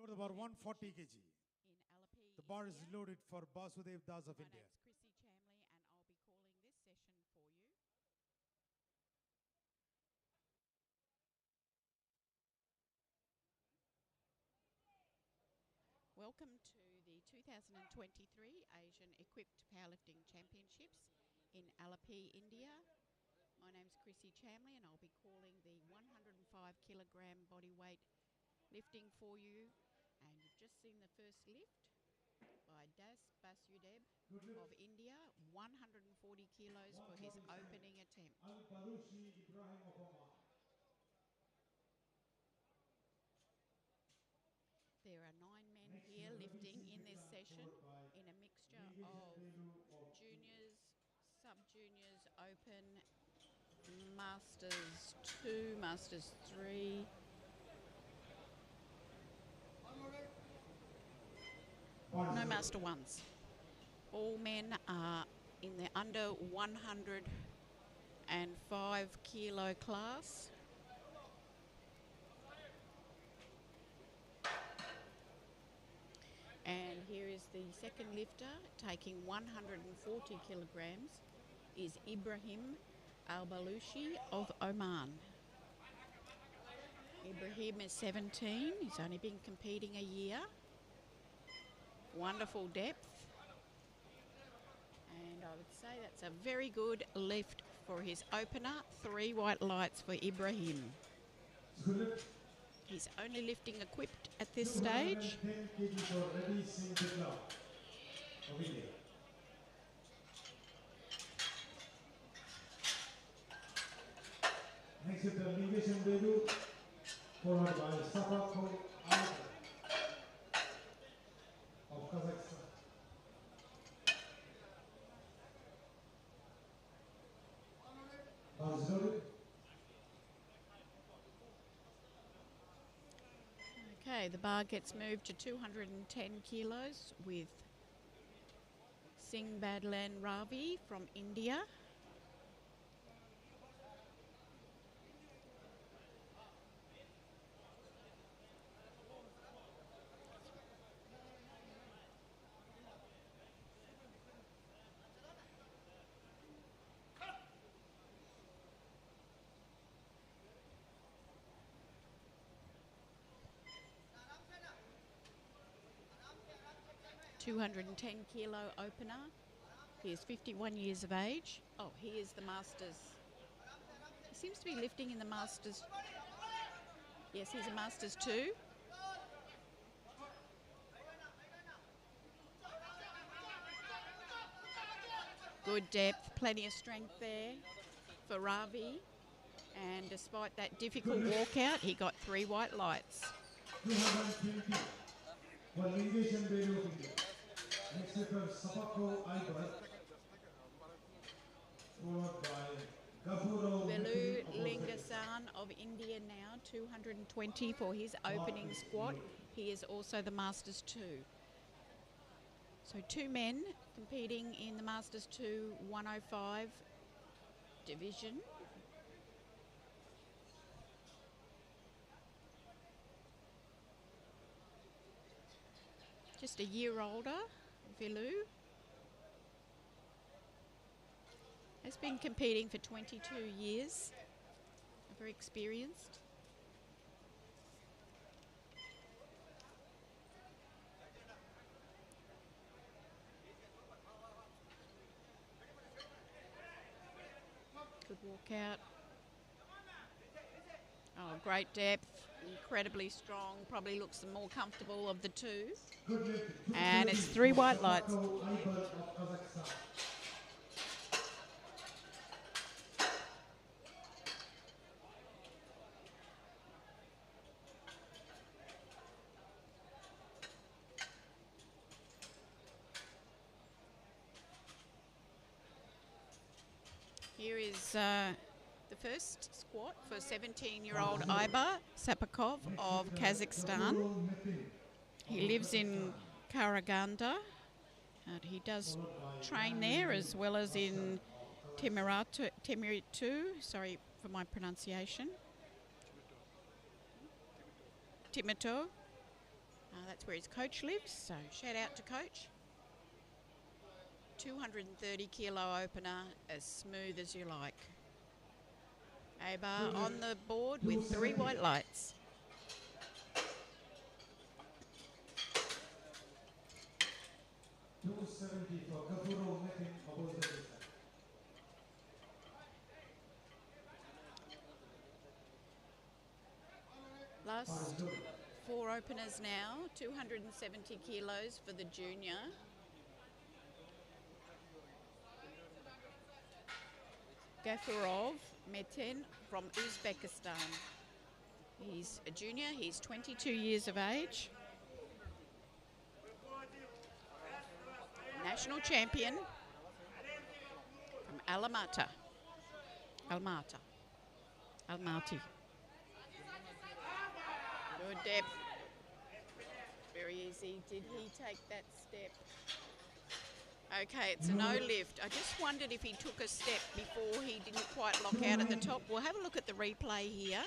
Over the bar 140 kg. in Alapi, The bar is India. loaded for Basudev Das of My India. name's Chrissy Chamley, and I'll be calling this session for you. Welcome to the 2023 Asian Equipped Powerlifting Championships in Alapi, India. My name's Chrissy Chamley, and I'll be calling the 105 kilogram bodyweight lifting for you. And you've just seen the first lift by Das Basudeb of India, 140 kilos for his opening attempt. There are 9 men here lifting in this session in a mixture of juniors, sub-juniors, open, masters 2, masters 3. No master 1s. All men are in the under 105 kilo class. And here is the second lifter taking 140 kilograms is Ibrahim Al-Balushi of Oman. Ibrahim is 17. He's only been competing a year. Wonderful depth. And I would say that's a very good lift for his opener. 3 white lights for Ibrahim. He's only lifting equipped at this stage. Next is the elevation debut, followed by Sapako of Kazakhstan. Okay, the bar gets moved to 210 kilos with Singh Badlan Ravi from India. $210 kilo opener. He is 51 years of age. Oh, he is the Masters. He seems to be lifting in the Masters. Yes, he's a Masters 2. Good depth, plenty of strength there for Ravi. And despite that difficult walkout, he got 3 white lights. 220 for elevation debut of India. Next is the Sapako Ibar, followed by Gafuro Velu Lingasan of India now, 220 for his opening squat. He is also the Masters 2. So 2 men competing in the Masters 2 105 division. Just a year older, Velu. Has been competing for 22 years. Very experienced. Good walkout. Oh, great depth. Incredibly strong. Probably looks the more comfortable of the 2. And it's 3 white lights. Here is the first squat for 17-year-old Ibar Sapakov of Kazakhstan. He lives in Karaganda, and he does train there as well as in Timiratu, sorry for my pronunciation. Timito. That's where his coach lives, so shout out to coach. 230 kilo opener, as smooth as you like. A-bar on the board with 3 white lights. Last 4 openers now, 270 kilos for the junior. Gafurov Metin from Uzbekistan. He's a junior, he's 22 years of age. National champion from Almaty. Good depth. Very easy. Did he take that step? Okay, it's a no lift. I just wondered if he took a step before he didn't quite lock out at the top. We'll have a look at the replay here.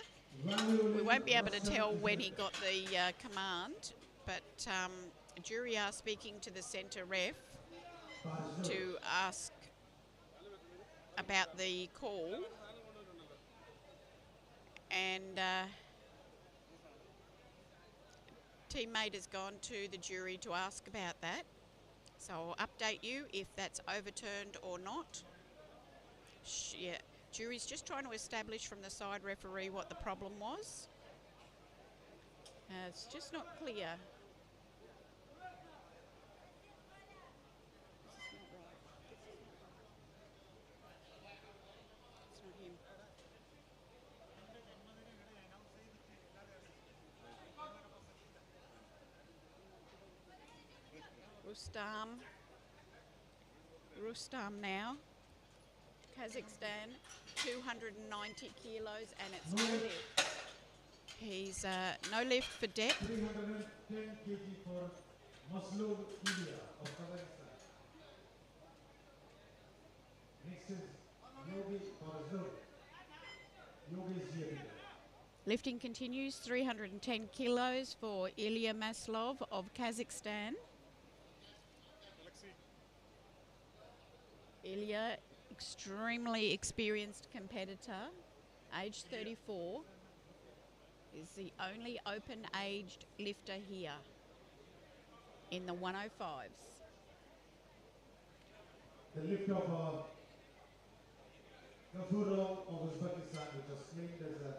We won't be able to tell when he got the command, but a jury are speaking to the centre ref to ask about the call. And teammate has gone to the jury to ask about that. So I'll update you if that's overturned or not. Yeah, jury's just trying to establish from the side referee what the problem was. It's just not clear. It's not him. Rustam now. Kazakhstan, 290 kilos, and it's no lift. He's no lift for depth. 310 kg for Maslov Ilya of Kazakhstan. Next is Yogi Barzul. Yogi is here. Lifting continues, 310 kilos for Ilya Maslov of Kazakhstan. Ilya, extremely experienced competitor, age 34, is the only open-aged lifter here in the 105s. The lift of Gafurov of Uzbekistan, which was claimed as a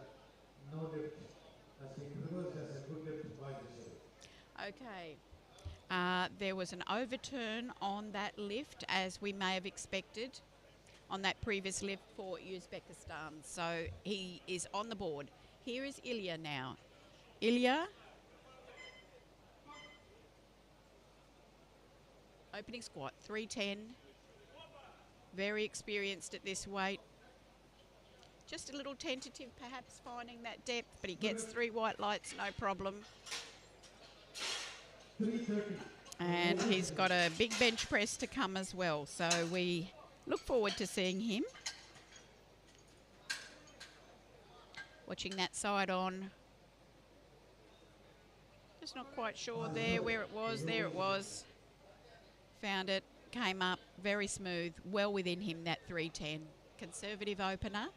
no lift, has been reversed as a good lift by the jury. Okay. There was an overturn on that lift, as we may have expected, on that previous lift for Uzbekistan. So he is on the board. Here is Ilya now. Ilya, opening squat, 310. Very experienced at this weight. Just a little tentative, perhaps, finding that depth, but he gets 3 white lights, no problem. 330. And he's got a big bench press to come as well, so we look forward to seeing him. Watching that side on. Just not quite sure there where it was. There it was. Found it, came up, very smooth, well within him, that 310. Conservative opener.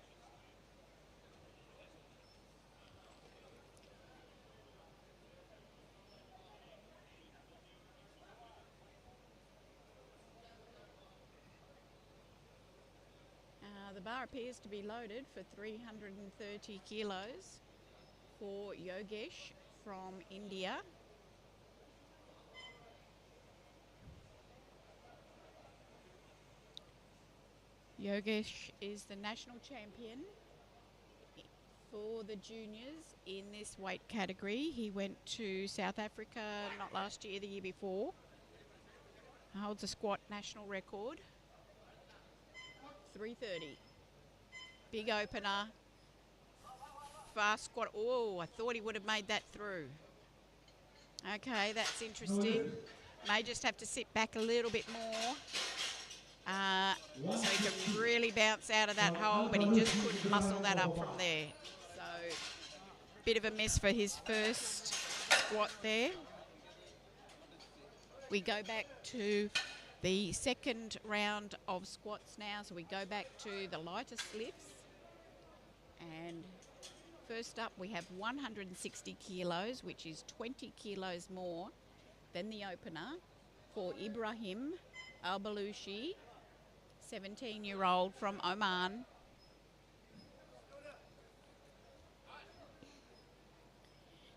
The bar appears to be loaded for 330 kilos for Yogesh from India. Yogesh is the national champion for the juniors in this weight category. He went to South Africa not last year, the year before. Holds a squat national record. 330. Big opener. Fast squat. Oh, I thought he would have made that through. Okay, that's interesting. May just have to sit back a little bit more. So he can really bounce out of that hole, but he just couldn't muscle that up from there. So, bit of a miss for his first squat there. We go back to the second round of squats now. So we go back to the lightest lifts. And first up we have 160 kilos, which is 20 kilos more than the opener for Ibrahim Al-Balushi, 17-year-old from Oman.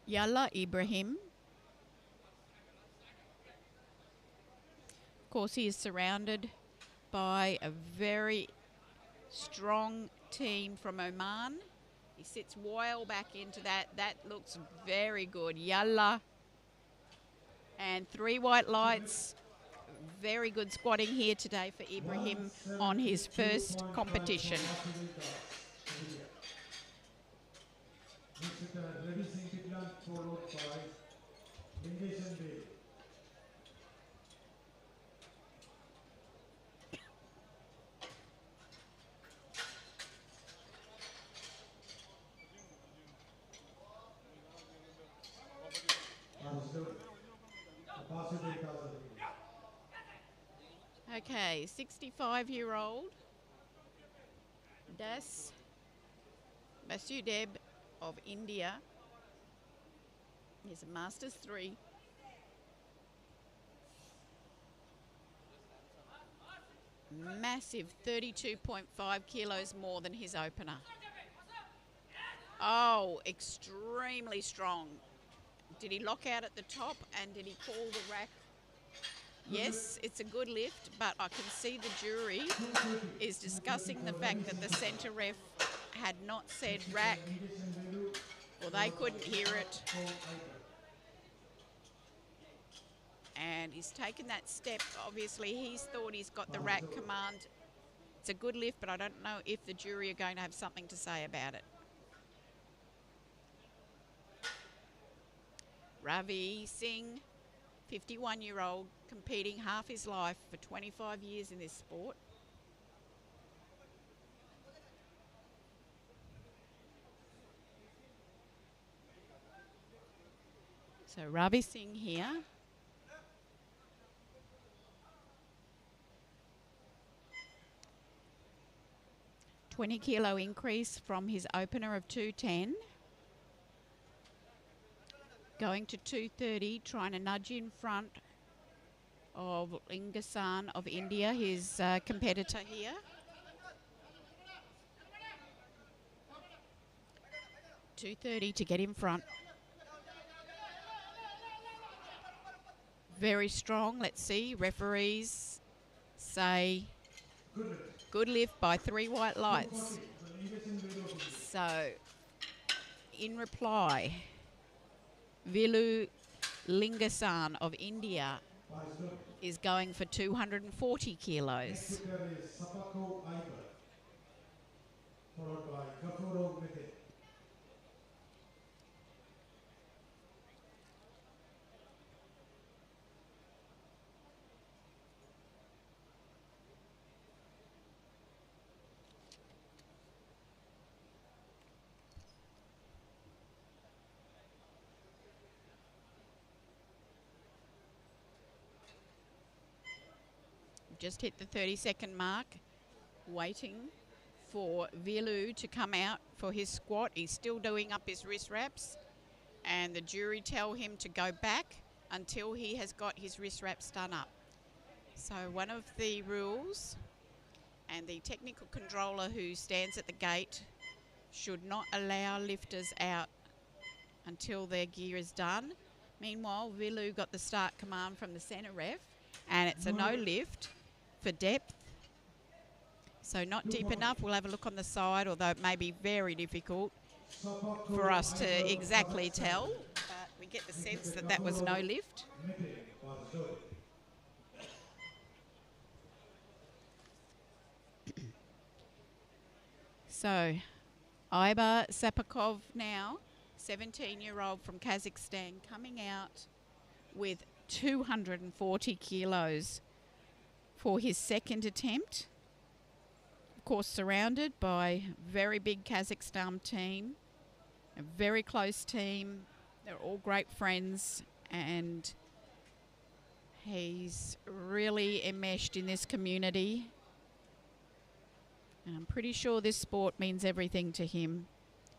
Yalla Ibrahim. Of course, he is surrounded by a very strong team from Oman. He sits well back into that. That looks very good. Yalla. And 3 white lights. Very good squatting here today for Ibrahim on his first competition. Okay, 65-year-old Das Basudeb of India. He's a Masters 3. Massive 32.5 kilos more than his opener. Oh, extremely strong. Did he lock out at the top and did he call the rack? Yes, it's a good lift, but I can see the jury is discussing the fact that the centre ref had not said rack, or they couldn't hear it. And he's taken that step. Obviously, he's thought he's got the rack command. It's a good lift, but I don't know if the jury are going to have something to say about it. Ravi Singh, 51-year-old, competing half his life for 25 years in this sport. So Ravi Singh here. $20 kilo increase from his opener of 210. Going to 230, trying to nudge in front of Lingasan of India, his competitor here. $230 to get in front. Very strong. Let's see. Referees say good lift by 3 white lights. So, in reply, Vilu Lingasan of India is going for 240 kilos. Just hit the 30-second mark, waiting for Vilu to come out for his squat. He's still doing up his wrist wraps, and the jury tell him to go back until he has got his wrist wraps done up. So one of the rules, and the technical controller who stands at the gate should not allow lifters out until their gear is done. Meanwhile, Vilu got the start command from the centre ref, and it's a no lift for depth. So not deep enough. We'll have a look on the side, although it may be very difficult for us to exactly tell, but we get the sense that that was no lift. So Aiba Sapakov now, 17-year-old from Kazakhstan, coming out with 240 kilos for his second attempt. Of course, surrounded by a very big Kazakhstan team, a very close team. They're all great friends, and He's really enmeshed in this community. And I'm pretty sure this sport means everything to him.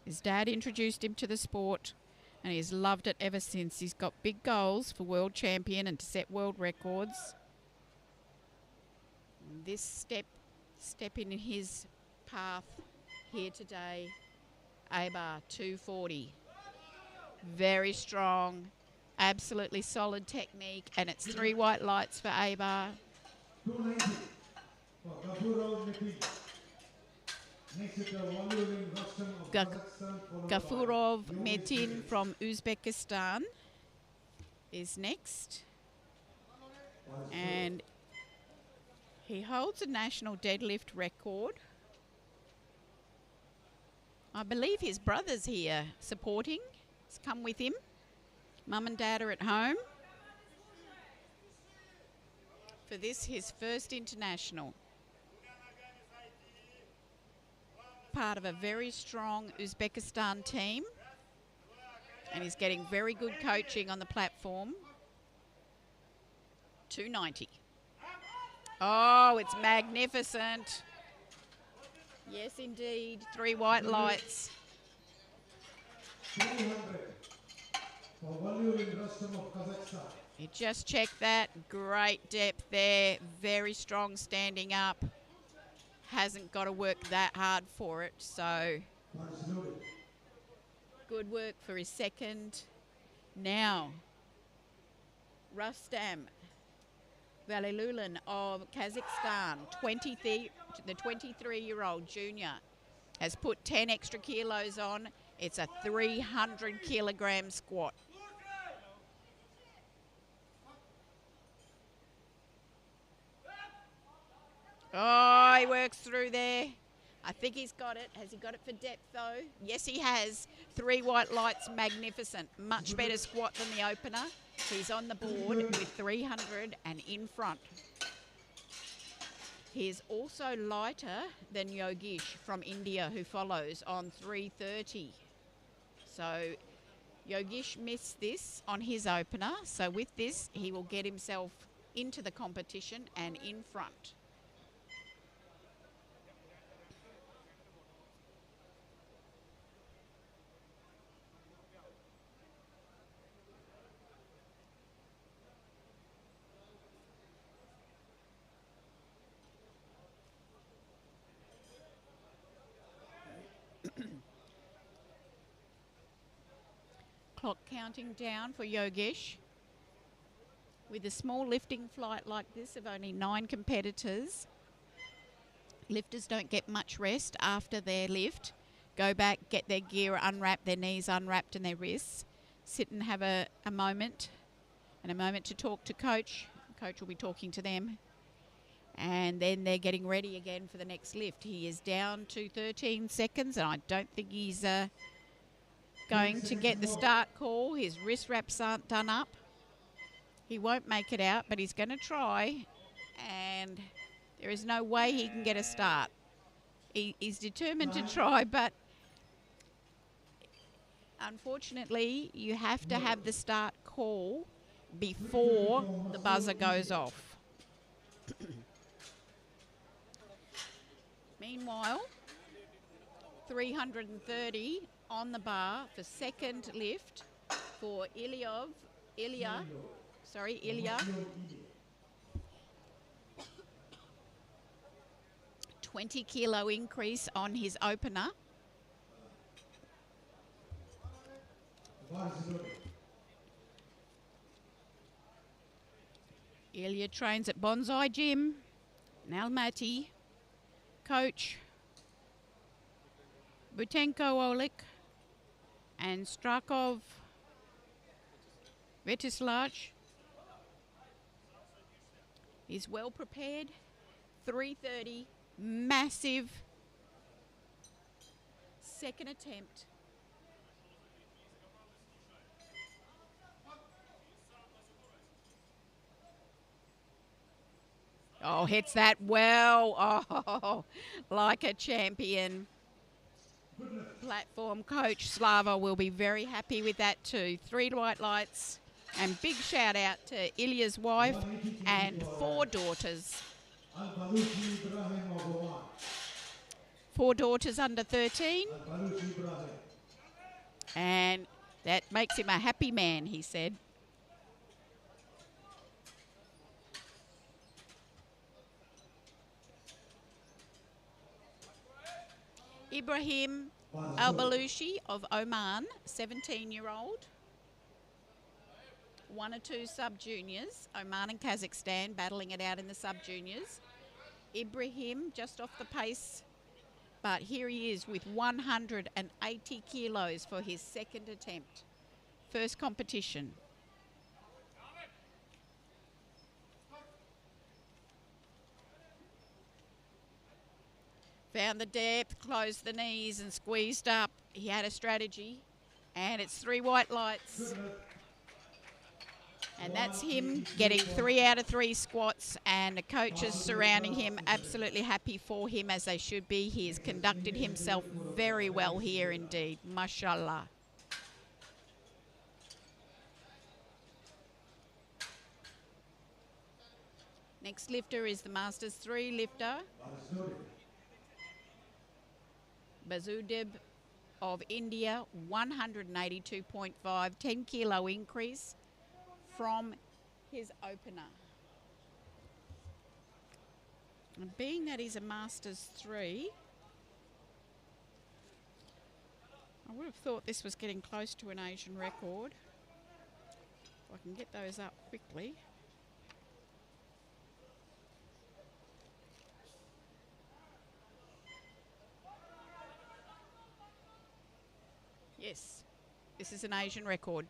His dad introduced him to the sport and he's loved it ever since. He's got big goals for world champion and to set world records. And this step in his path here today, A-bar 240. Very strong, absolutely solid technique, and it's 3 white lights for A-bar. 290 for Gafurov Metin. Next is the Volume Rustam of Kazakhstan, followed by Gafurov Metin from Uzbekistan is next. And he holds a national deadlift record. I believe his brother's here supporting. He's come with him. Mum and Dad are at home for this, his first international. Part of a very strong Uzbekistan team, and he's getting very good coaching on the platform. 290. Oh, it's magnificent. Yes, indeed. 3 white lights. 300 for Volume Rustam of Kazakhstan. You just check that. Great depth there. Very strong standing up. Hasn't got to work that hard for it. So good work for his second. Now, Rustam Valilulan of Kazakhstan, the 23-year-old junior, has put 10 extra kilos on. It's a 300 kilogram squat. Oh, he works through there. I think he's got it. Has he got it for depth though? Yes, he has. 3 white lights, magnificent. Much better squat than the opener. He's on the board with 300 and in front. He is also lighter than Yogesh from India, who follows on 330. So Yogesh missed this on his opener. So with this, he will get himself into the competition and in front. Clock counting down for Yogesh. With a small lifting flight like this of only 9 competitors, lifters don't get much rest after their lift. Go back, get their gear unwrapped, their knees unwrapped and their wrists. Sit and have a moment and a moment to talk to coach. Coach will be talking to them. And then they're getting ready again for the next lift. He is down to 13 seconds and I don't think he's going to get the start call. His wrist wraps aren't done up. He won't make it out, but he's going to try, and there is no way he can get a start. He's determined to try, but unfortunately you have to have the start call before the buzzer goes off. Meanwhile, 330 on the bar for second lift for Ilya. 20 kilo increase on his opener. Ilya trains at Bonsai Gym in Almaty. Coach Butenko Olik and Strakov Vetislaj is well prepared. 330, massive second attempt. Oh, hits that well. Oh, like a champion. Platform coach Slava will be very happy with that too. 3 white lights And big shout out to Ilya's wife and 4 daughters. 4 daughters under 13. And that makes him a happy man, he said. Ibrahim Al-Balushi of Oman, 17-year-old. 1 or 2 sub-juniors. Oman and Kazakhstan battling it out in the sub-juniors. Ibrahim just off the pace, but here he is with 180 kilos for his second attempt. First competition. Found the depth, closed the knees and squeezed up. He had a strategy, and it's 3 white lights. And that's him getting 3 out of 3 squats, and the coaches surrounding him absolutely happy for him, as they should be. He has conducted himself very well here indeed. Mashallah. Next lifter is the Masters 3 lifter, Basudeb of India, 182.5, 10 kilo increase from his opener. And being that he's a Masters 3, I would have thought this was getting close to an Asian record. If I can get those up quickly. Yes, this is an Asian record.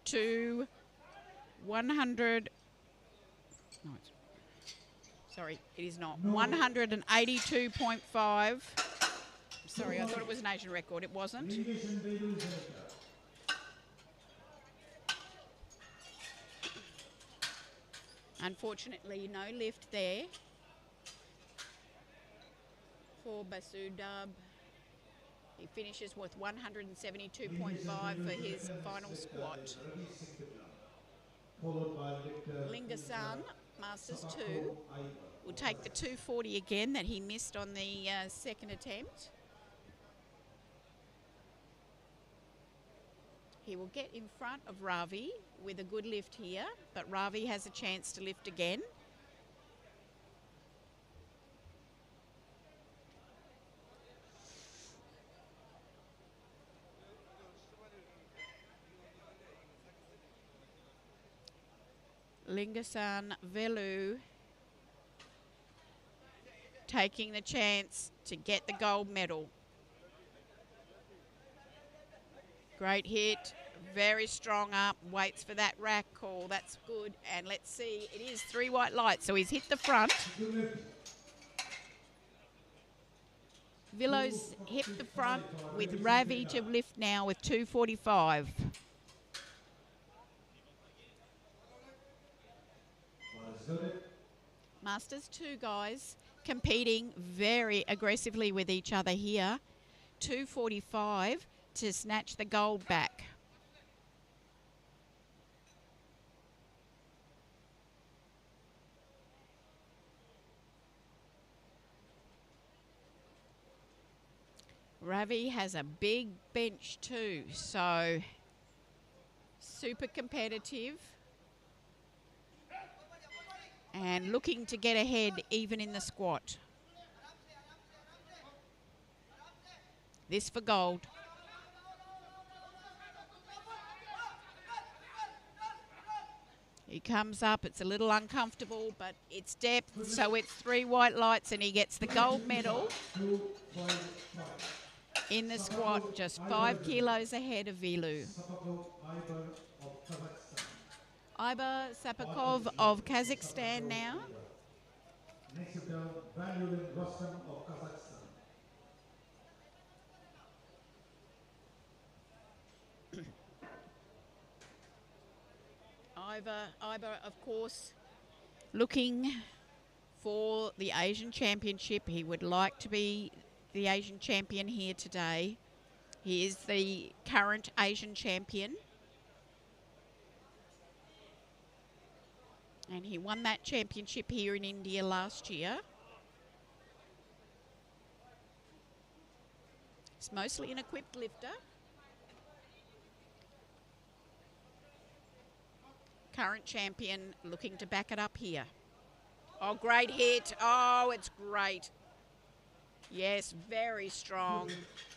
To 100, no, sorry, it is not. 182.5. Sorry, I thought it was an Asian record. It wasn't. Unfortunately, no lift there for Basudeb. He finishes with 172.5 for his final squat. Lingasan, Masters 2, will take the 240 again that he missed on the second attempt. He will get in front of Ravi with a good lift here, but Ravi has a chance to lift again. Lingasan Velu taking the chance to get the gold medal. Great hit, very strong up, waits for that rack call, that's good. And let's see, it is 3 white lights, so he's hit the front. Velu's hit the front with Ravi to lift now with 245. Masters 2 guys competing very aggressively with each other here. 245 to snatch the gold back. Ravi has a big bench too, so super competitive. And looking to get ahead even in the squat. This for gold. He comes up, it's a little uncomfortable, but it's depth, so it's 3 white lights and he gets the gold medal in the squat, just 5 kilos ahead of Velu. Iber Sapakov of Kazakhstan now. Next up, Valued Rostam of Kazakhstan. Iber, of course, looking for the Asian Championship. He would like to be the Asian champion here today. He is the current Asian champion. And he won that championship here in India last year. He's mostly an equipped lifter. Current champion looking to back it up here. Oh, great hit. Oh, it's great. Yes, very strong.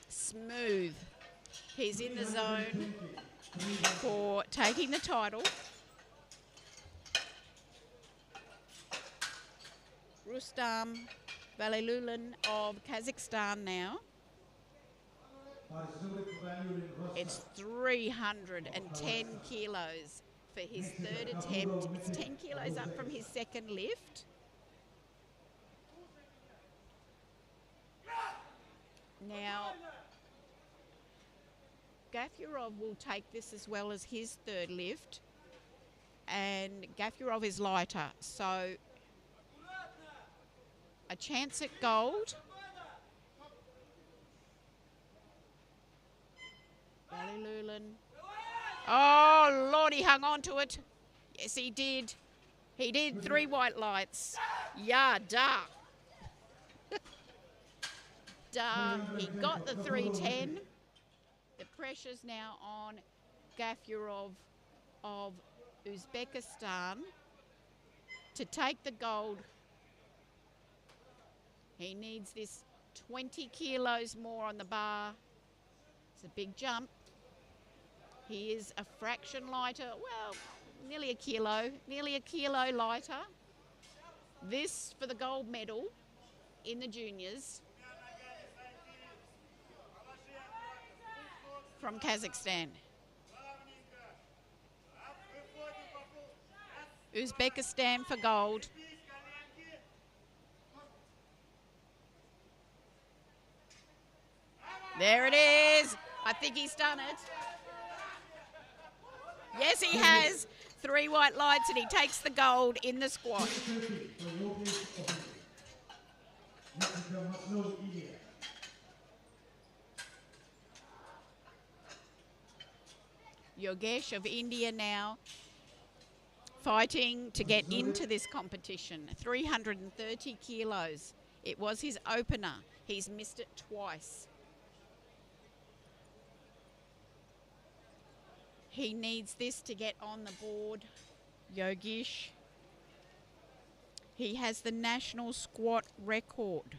Smooth. He's in the zone for taking the title. Rustam Valilulan of Kazakhstan now. It's 310 kilos for his third attempt. It's 10 kilos up from his second lift. Now, Gafurov will take this as well as his third lift, and Gafurov is lighter, so a chance at gold. Valilulan. Oh, Lord, he hung on to it. Yes, he did. He did. 3 white lights. Yeah, duh. Duh. He got the 310. The pressure's now on Gafurov of Uzbekistan to take the gold. He needs this 20 kilos more on the bar. It's a big jump. He is a fraction lighter, well, nearly a kilo lighter. This for the gold medal in the juniors from Kazakhstan. Uzbekistan for gold. There it is. I think he's done it. Yes, he has. 3 white lights, and he takes the gold in the squat. Yogesh of India now fighting to get into this competition. 330 kilos. It was his opener. He's missed it twice. He needs this to get on the board, Yogesh. He has the national squat record.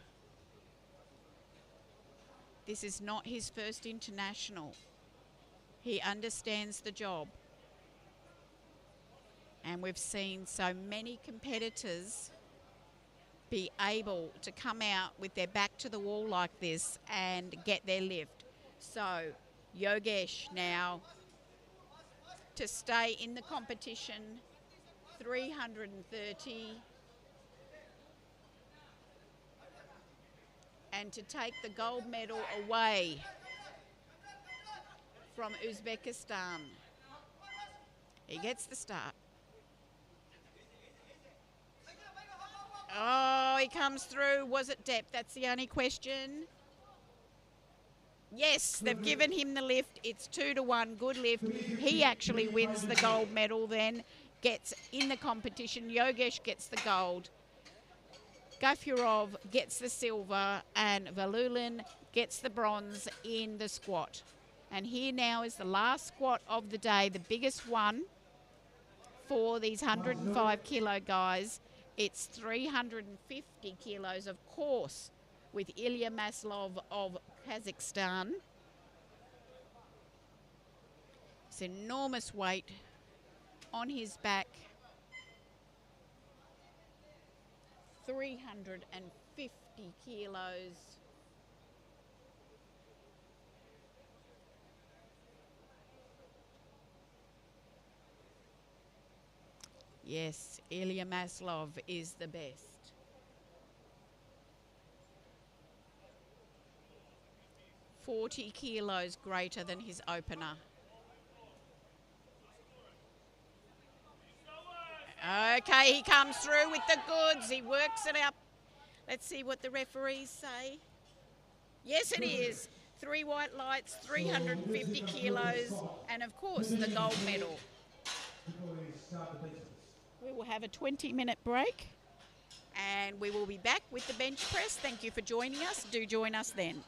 This is not his first international. He understands the job. And we've seen so many competitors be able to come out with their back to the wall like this and get their lift. So Yogesh now to stay in the competition, 330, and to take the gold medal away from Uzbekistan. He gets the start. Oh, he comes through. Was it depth? That's the only question. Yes, they've given him the lift. It's 2-1. Good lift. He actually wins the gold medal then, gets in the competition. Yogesh gets the gold. Gafurov gets the silver, and Valilulan gets the bronze in the squat. And here now is the last squat of the day, the biggest one for these 105 kilo guys. It's 350 kilos, of course, with Ilya Maslov of Kazakhstan. It's enormous weight on his back. 350 kilos. Yes, Ilya Maslov is the best. $40 kilos greater than his opener. Okay, he comes through with the goods. He works it up. Let's see what the referees say. Yes, it is. 3 white lights, 350 kilos, and of course the gold medal. Before we start the bench press. We will have a 20-minute break and we will be back with the bench press. Thank you for joining us. Do join us then.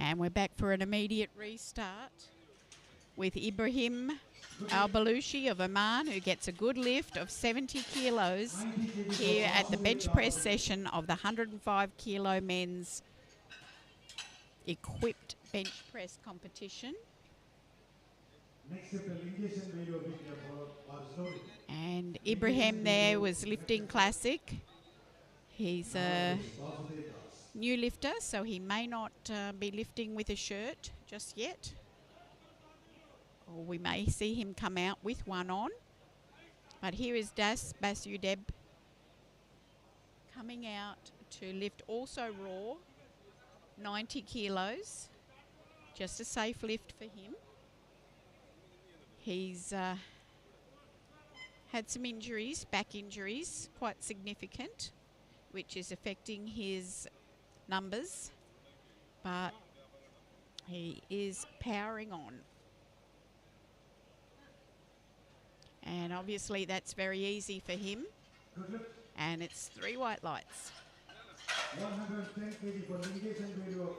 And we're back for an immediate restart with Ibrahim Al-Balushi of Oman, who gets a good lift of 70 kilos here at the bench press session of the 105 kilo men's equipped bench press competition. And Ibrahim there was lifting classic. He's a new lifter, so he may not be lifting with a shirt just yet. Or we may see him come out with one on. But here is Das Basudeb coming out to lift also raw, 90 kilos. Just a safe lift for him. He's had some injuries, back injuries, quite significant, which is affecting his numbers, but he is powering on. And obviously that's very easy for him. And it's 3 white lights. 110 kg for Lingesh and Velu of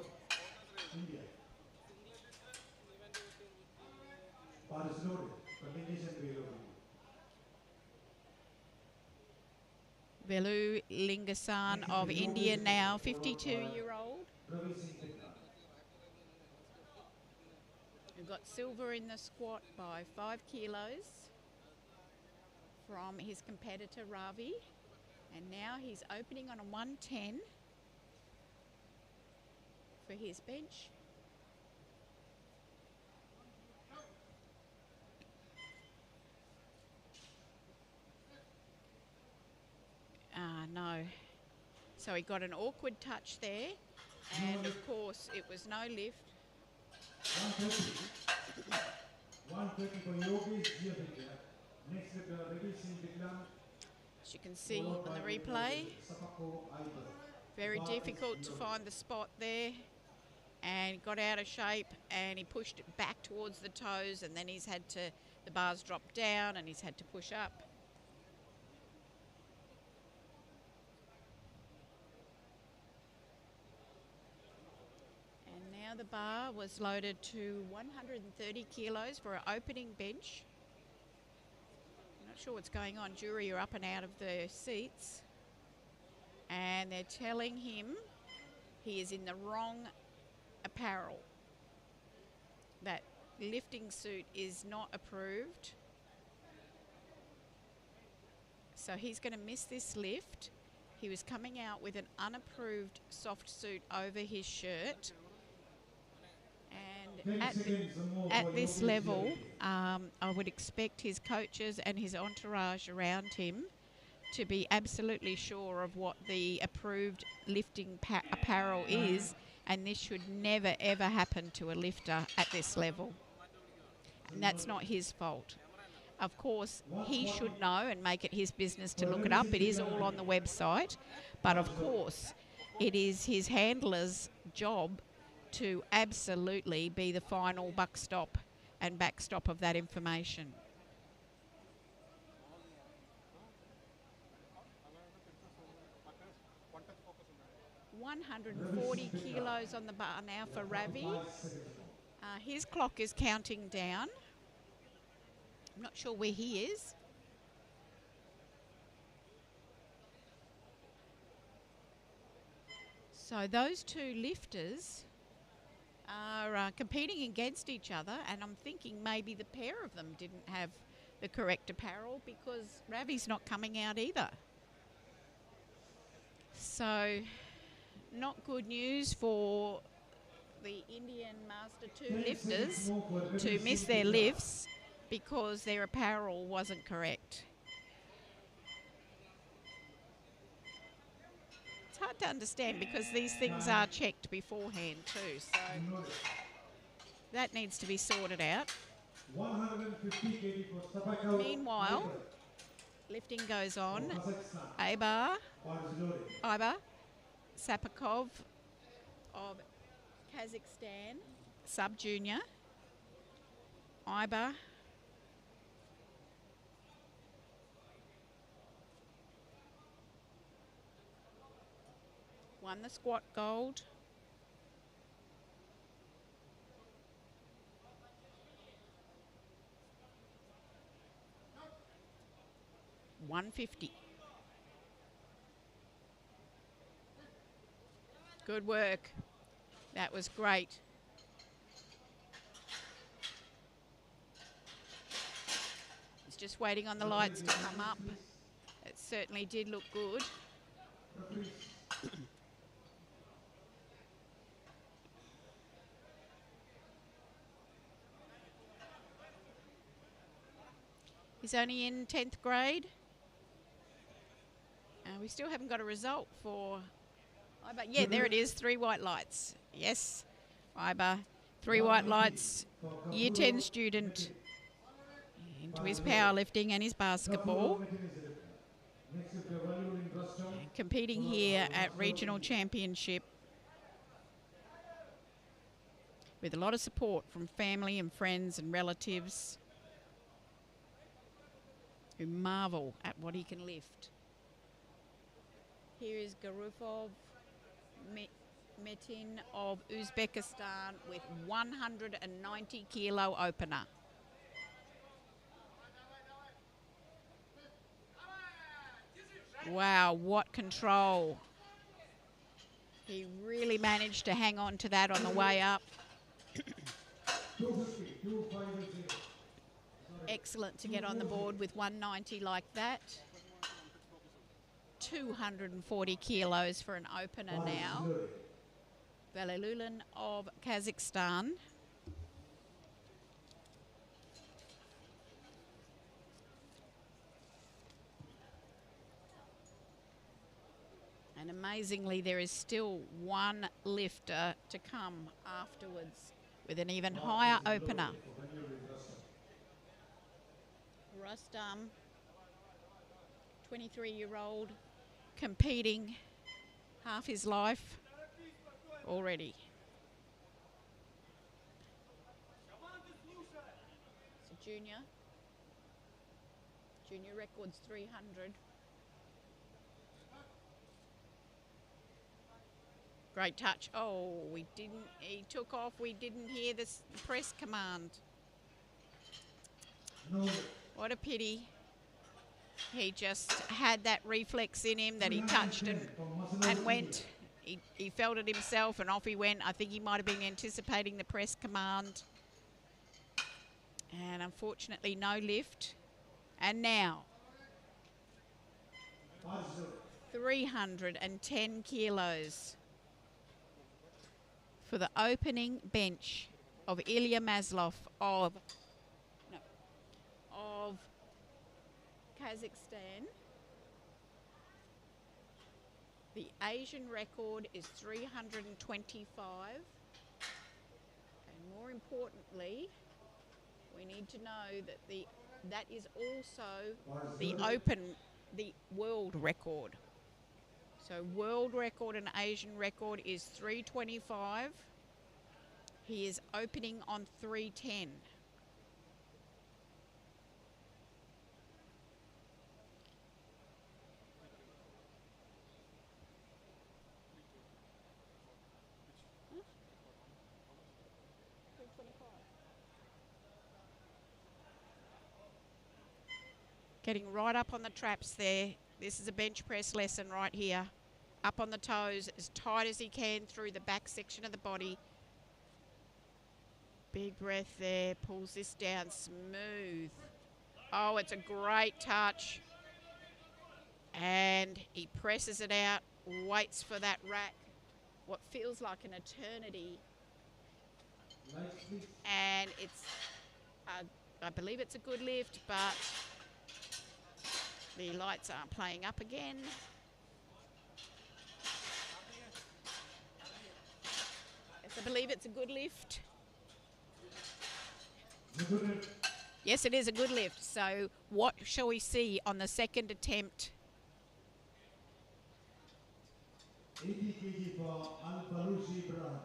India. Bar is loaded for Lingesh and Velu of India. Velu Lingasan of India now, 52-year-old. We've got silver in the squat by 5 kilos from his competitor Ravi. And now he's opening on a 110 for his bench. No. So he got an awkward touch there. And of course it was no lift. 130 for Yogesh Jiavinda. Next with Ravi Singh Bikram. As you can see on the replay, very difficult to find the spot there, and got out of shape and he pushed it back towards the toes, and then he's had to, the bars dropped down and he's had to push up. And now the bar was loaded to 130 kilos for an opening bench. Not sure what's going on. Jury are up and out of the seats, and they're telling him he is in the wrong apparel. That lifting suit is not approved, so he's going to miss this lift. He was coming out with an unapproved soft suit over his shirt, and at this level, I would expect his coaches and his entourage around him to be absolutely sure of what the approved lifting apparel is, and this should never ever happen to a lifter at this level. And that's not his fault. Of course, he should know and make it his business to look it up. It is all on the website, but of course it is his handler's job to absolutely be the final buck stop and backstop of that information. $140 kilos on the bar now for Ravi. His clock is counting down. I'm not sure where he is. So those two lifters are competing against each other, and I'm thinking maybe the pair of them didn't have the correct apparel, because Ravi's not coming out either. So not good news for the Indian Master 2 lifters to miss their lifts because their apparel wasn't correct. It's hard to understand because these things are checked beforehand too, so that needs to be sorted out. Meanwhile, Lifting goes on. Kazakhstan. Ibar Sapakov of Kazakhstan, sub-junior. Ibar won the squat gold. $150. Good work. That was great. He's just waiting on the lights to come up. It certainly did look good. He's only in 10th grade. We still haven't got a result for Ibar. Yeah, there it is, 3 white lights. Yes, Ibar, 3 white lights, year 10 student into his powerlifting and his basketball. Competing here at regional championship with a lot of support from family and friends and relatives who marvel at what he can lift. Here is Garufov Metin of Uzbekistan with 190 kilo opener. Wow, what control. He really managed to hang on to that on the way up. Excellent to get on the board with 190 like that. 240 kilos for an opener now. Valilulan of Kazakhstan. And amazingly, there is still one lifter to come afterwards with an even higher opener. Rustam, 23-year-old, competing half his life already. It's a junior. Junior record's 300. Great touch. Oh, he took off. We didn't hear this press command. No. What a pity. He just had that reflex in him that he touched and went. He felt it himself and off he went. I think he might have been anticipating the press command. And unfortunately, no lift. And now, 310 kilos for the opening bench of Ilya Maslov of Kazakhstan. The Asian record is 325. And more importantly, we need to know that that is also the world record. So world record and Asian record is 325. He is opening on 310. Getting right up on the traps there. This is a bench press lesson right here. Up on the toes, as tight as he can through the back section of the body. Big breath there, pulls this down smooth. Oh, it's a great touch. And he presses it out, waits for that rack, what feels like an eternity. And it's, I believe it's a good lift, but the lights aren't playing up again. Yes, I believe it's a good lift. Yes, it is a good lift. So what shall we see on the second attempt? 80 kg for Al-Faroushi Ibrahim.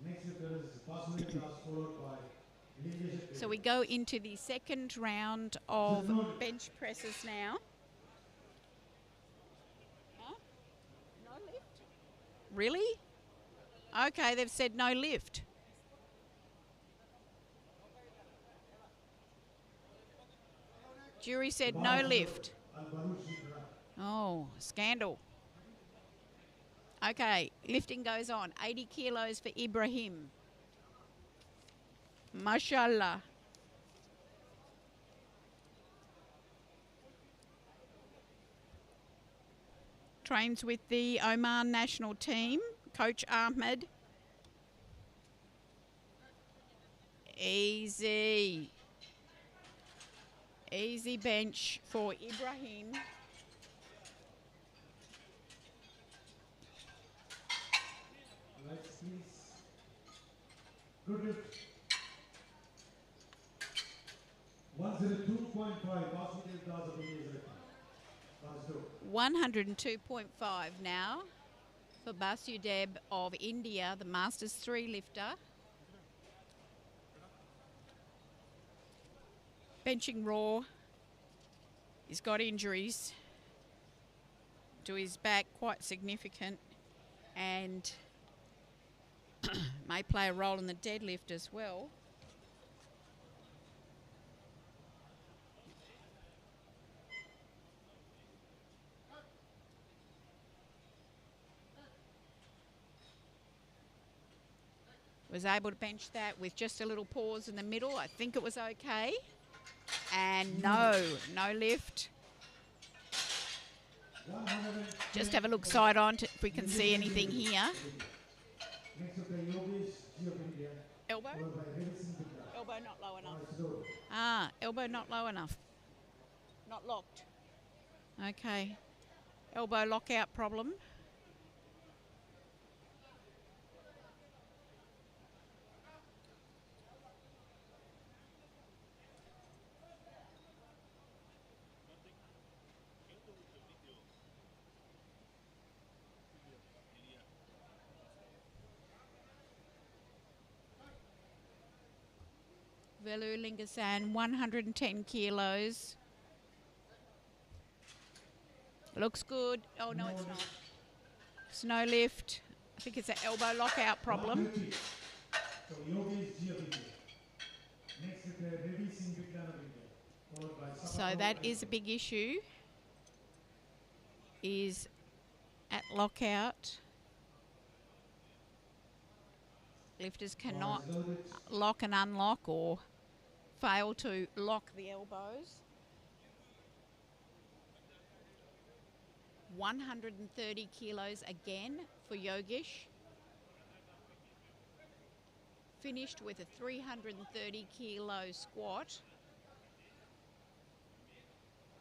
Next lifter is Basmati class followed by Lingesh. So we go into the second round of bench presses now. Huh? No lift? Really? Okay, they've said no lift. Jury said no lift. Oh, scandal. Okay, lifting goes on. 80 kilos for Ibrahim. Mashallah. Trains with the Oman national team. Coach Ahmed. Easy. Easy bench for Ibrahim. Lights, please. Good lift. 102.5. Basmati class of India. 102.5 now for Basudeb of India, the Masters 3 lifter. Benching raw. He's got injuries to his back, quite significant, and may play a role in the deadlift as well. Was able to bench that with just a little pause in the middle. I think it was okay. And no lift. Just have a look side on if we can see anything here. Elbow? Elbow not low enough. Ah, elbow not low enough. Not locked. Okay. Elbow lockout problem. Velu Lingasan, 110 kilos. Looks good. Oh, no, it's not. It's no lift. I think it's an elbow lockout problem. So that is a big issue, is at lockout. Lifters cannot lock and unlock or fail to lock the elbows. 130 kilos again for Yogesh. Finished with a 330 kilo squat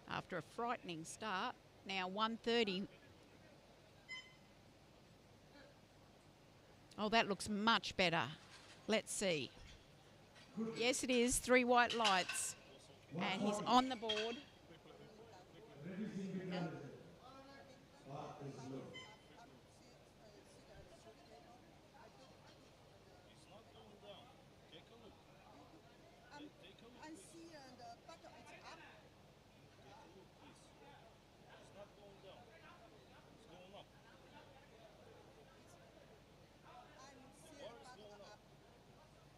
after a frightening start. Now 130. Oh, that looks much better. Let's see. Yes, it is. 3 white lights. And he's on the board.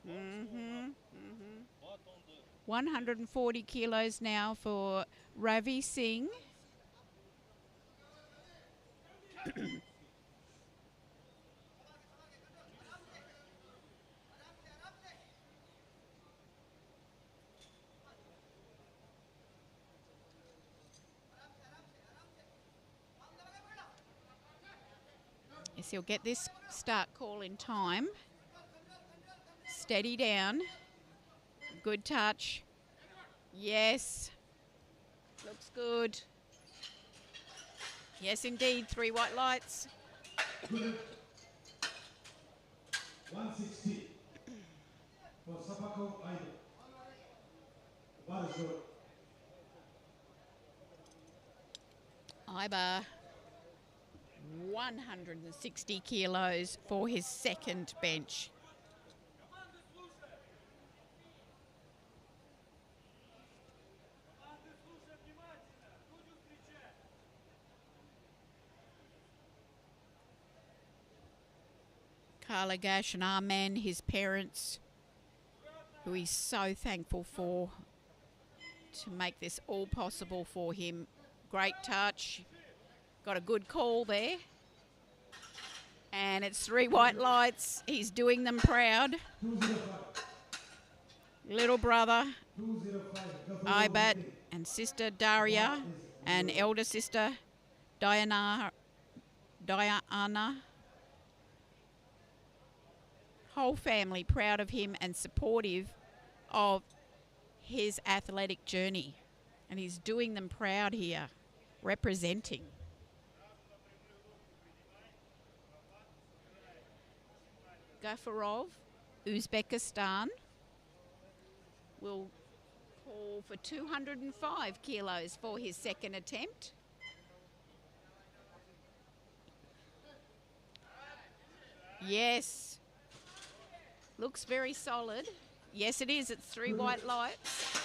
Mm-hmm. 140 kilos now for Ravi Singh. Yes, he'll get this start call in time. Steady down. Good touch. Yes. Looks good. Yes, indeed. 3 white lights. 160 for Sapako Idol. Bar is good. Iber, 160 kilos for his second bench. Karlagash and Arman, his parents, who he's so thankful for to make this all possible for him. Great touch. Got a good call there. And it's 3 white lights. He's doing them proud. 205. Little brother, 205. Ibat, and sister Daria, and elder sister Diana. Whole family proud of him and supportive of his athletic journey. And he's doing them proud here, representing. Gafarov, Uzbekistan, will call for 205 kilos for his second attempt. Yes. Looks very solid. Yes, it is. It's 3 white lights.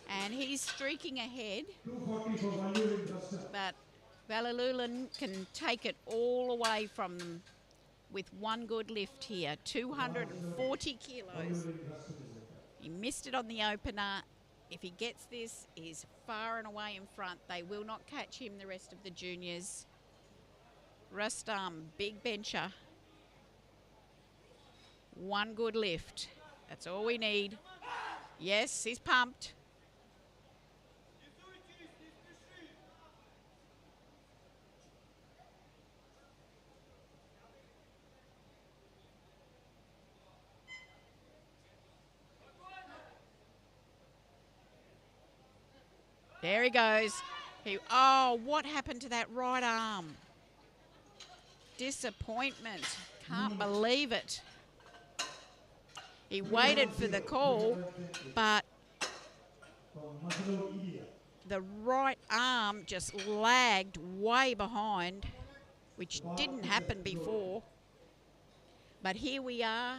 And he's streaking ahead. 240 for Valurin Rasta. But Valalulan can take it all away from them with one good lift here. 240 kilos. Valurin Rasta is it. He missed it on the opener. If he gets this, he's far and away in front. They will not catch him, the rest of the juniors. Rustam, big bencher. One good lift. That's all we need. Yes, he's pumped. There he goes. Oh, what happened to that right arm? Disappointment. Can't believe it. He waited for the call, but the right arm just lagged way behind, which didn't happen before. But here we are,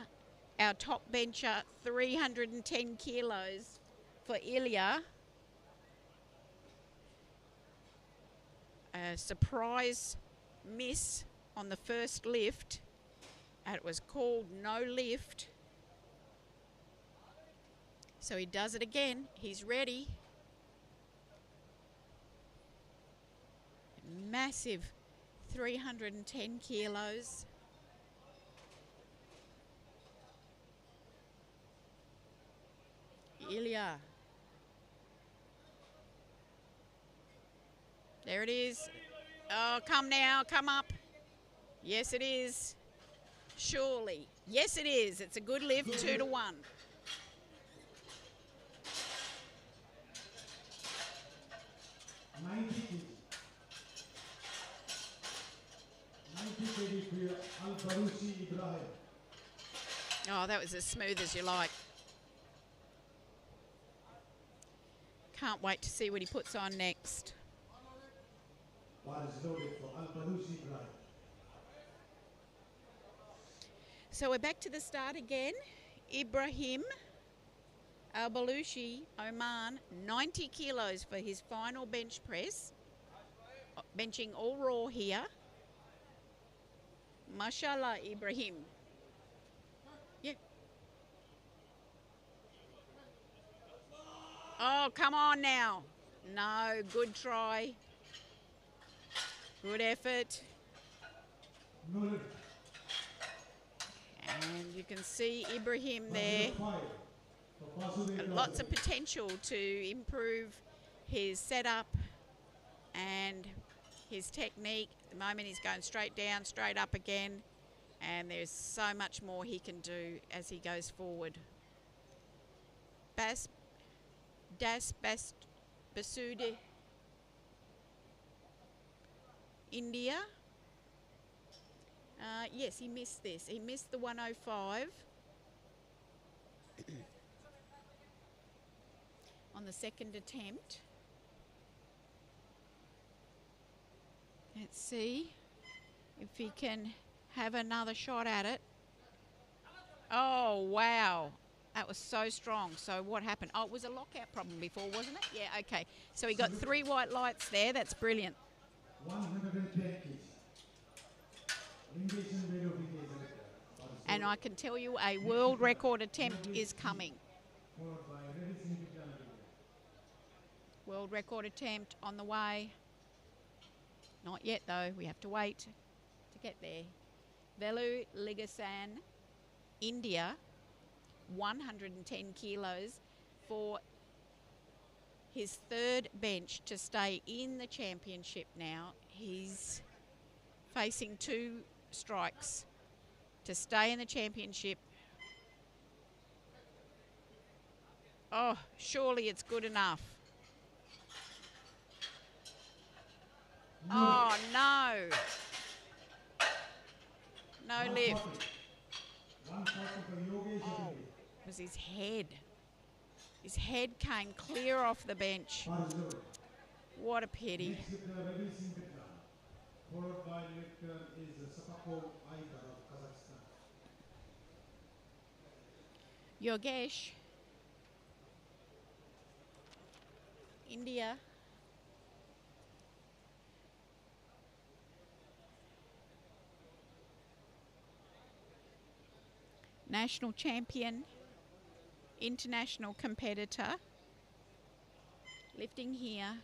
our top bencher, 310 kilos for Ilya. A surprise miss on the first lift, and it was called no lift. So he does it again. He's ready. Massive 310 kilos. Ilya. There it is. Oh, come now, come up. Yes, it is. Surely. Yes, it is. It's a good lift, 2-1. 90 kg for Al-Baruchi Ibrahim. Oh, that was as smooth as you like. Can't wait to see what he puts on next. Bar is loaded for Al-Baruchi Ibrahim. So we're back to the start again. Ibrahim Al-Balushi, Oman, 90 kilos for his final bench press. Benching all raw here. Mashallah, Ibrahim. Yeah. Oh, come on now. No, good try. Good effort. No lift. And you can see Ibrahim there. Lots of potential to improve his setup and his technique. At the moment he's going straight down, straight up again, and there's so much more he can do as he goes forward. Das Basude, India. Yes, he missed this. He missed the 105. on the second attempt. Let's see if he can have another shot at it. Oh, wow. That was so strong. So what happened? Oh, it was a lockout problem before, wasn't it? Yeah, okay. So he got 3 white lights there. That's brilliant. 110 kg. And I can tell you a world record attempt is coming. World record attempt on the way. Not yet, though. We have to wait to get there. Velu Ligasan, India, 110 kilos for his 3rd bench to stay in the championship now. He's facing 2 strikes to stay in the championship. Oh, surely it's good enough. Oh, no. No lift. Oh, it was his head. His head came clear off the bench. What a pity. Followed by lifter is Sapako Aida of Kazakhstan. Yogesh, India. National champion, international competitor, lifting here,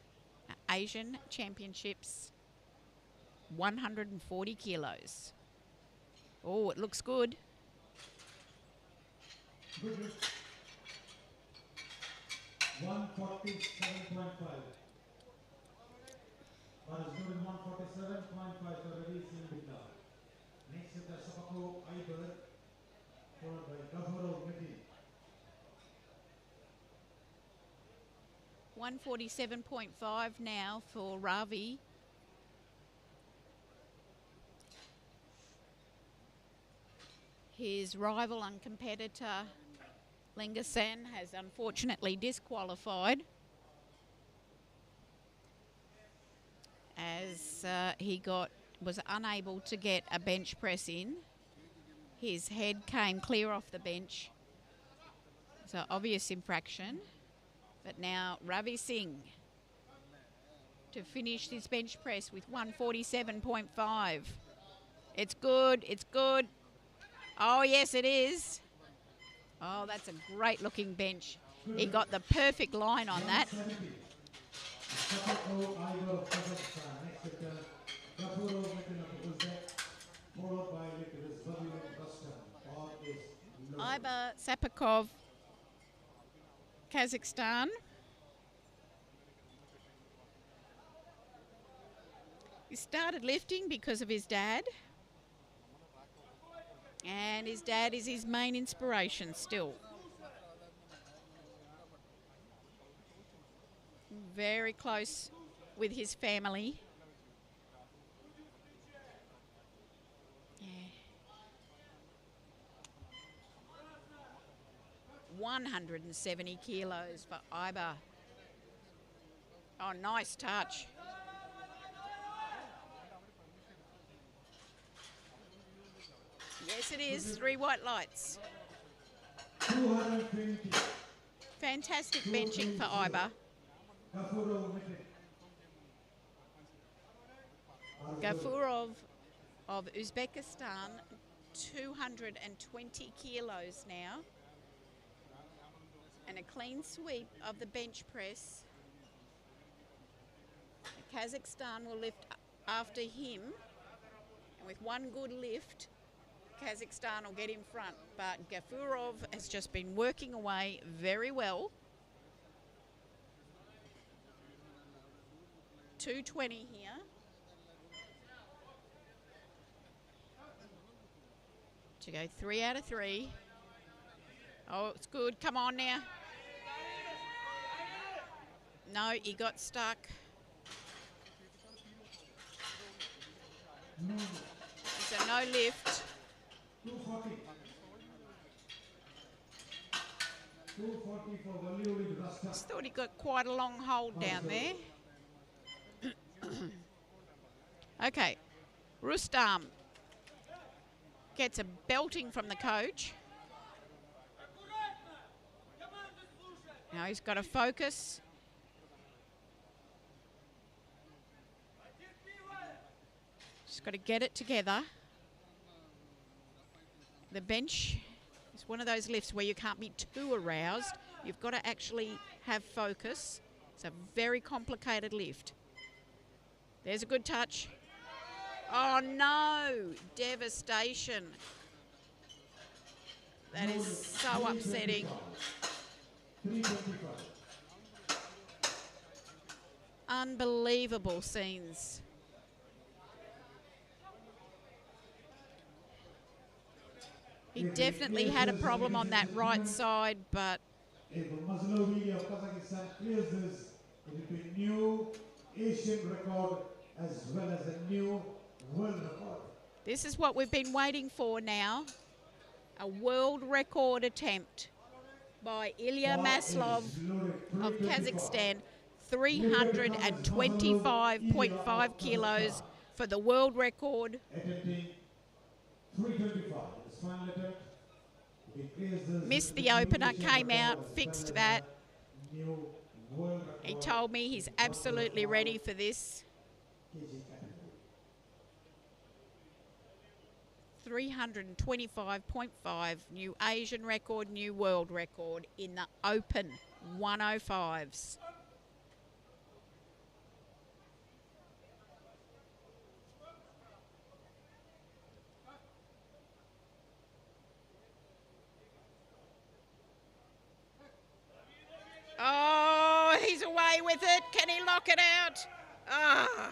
Asian Championships, 140 kilos. Oh, it looks good. Good lift. 147.5. That is good in 147.5 for releasing it now. Next is the Sapako Aida, followed by Gafuro Miti. 147.5 now for Ravi. His rival and competitor, Lingasen, has unfortunately disqualified as he was unable to get a bench press in. His head came clear off the bench. So obvious infraction. But now Ravi Singh to finish this bench press with 147.5. It's good, it's good. Oh, yes, it is. Oh, that's a great looking bench. He got the perfect line on that. Iba Sapakov, Kazakhstan. He started lifting because of his dad. And his dad is his main inspiration still. Very close with his family. Yeah. 170 kilos for Iba. Oh, nice touch. Yes, it is. 3 white lights. 220. Fantastic benching for Iba. Gafurov of Uzbekistan, 220 kilos now. And a clean sweep of the bench press. Kazakhstan will lift after him. And with one good lift, Kazakhstan will get in front. But Gafurov has just been working away very well. 220 here. To go 3 out of 3. Oh, it's good. Come on now. No, he got stuck. So no lift. 240. 240 for Valliuli Rasta. Just thought he got quite a long hold down there. Okay, Rustam gets a belting from the coach. Now he's got to focus. Just got to get it together. The bench is one of those lifts where you can't be too aroused. You've got to actually have focus. It's a very complicated lift. There's a good touch. Oh no, devastation. That is so upsetting. 325. Unbelievable scenes. He definitely had a problem on that right side, but If Mazlovi of Kazakhstan clears this, it will be new Asian record as well as a new world record. this is what we've been waiting for now. A world record attempt by Ilya Maslov of Kazakhstan. 325.5 kilos for the world record. Attempting 325. His final attempt. If he clears this, Missed it will the be new opener, Asian came record out, as fixed well as that. a new world He record told me he's absolutely ready for this. KG category. 325.5, new Asian record, new world record in the open 105s. Oh, he's away with it. Can he lock it out? Ah,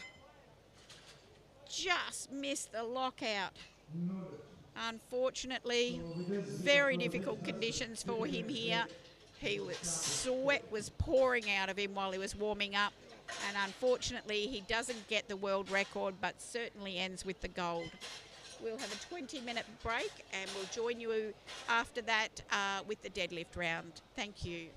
just missed the lockout. Unfortunately, very difficult conditions for him here. Sweat was pouring out of him while he was warming up. And unfortunately, he doesn't get the world record, but certainly ends with the gold. We'll have a 20-minute break and we'll join you after that with the deadlift round. Thank you.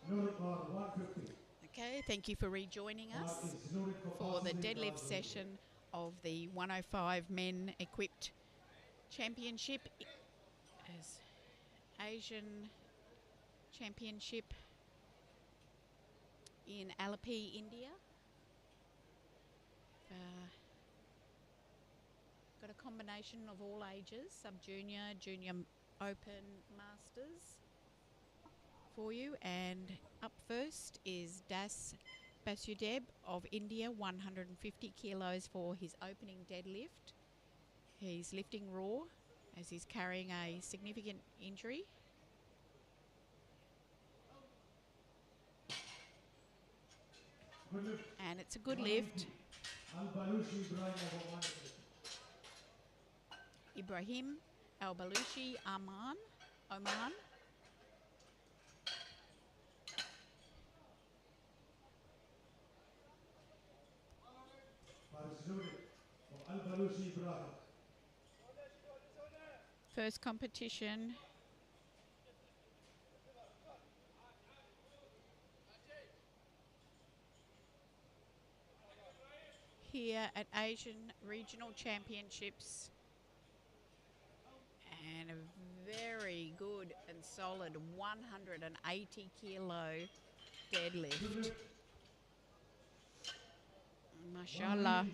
Loaded bar 150. Okay, thank you for rejoining Bar us is loaded for the passing deadlift bar. session of the 105 Men Equipped Championship as Asian Championship in Alapi, India. Got a combination of all ages, sub-junior, junior open, masters for you. And up first is Das Basudeb of India, 150 kilos for his opening deadlift. He's lifting raw as he's carrying a significant injury. Good lift. And it's a good lift. Al-Balushi Ibrahim Al-Balushi, Oman. Bar is loaded for Al-Balushi Ibrahim. First competition. Here at Asian Regional Championships, and a very good and solid 180 kilo deadlift. Mashallah.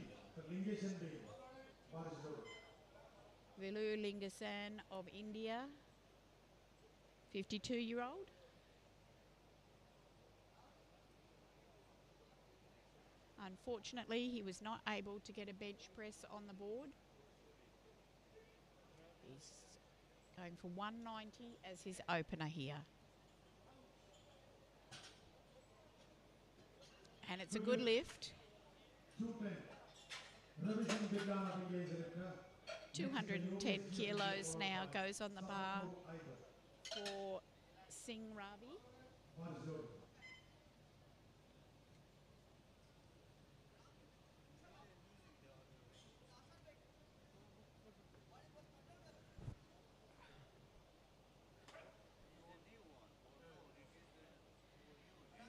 Vilu Lingasan of India, 52-year-old. Unfortunately, he was not able to get a bench press on the board. He's going for 190 as his opener here. And it's a good lift. 210 kilos now goes on the bar for Singh Ravi.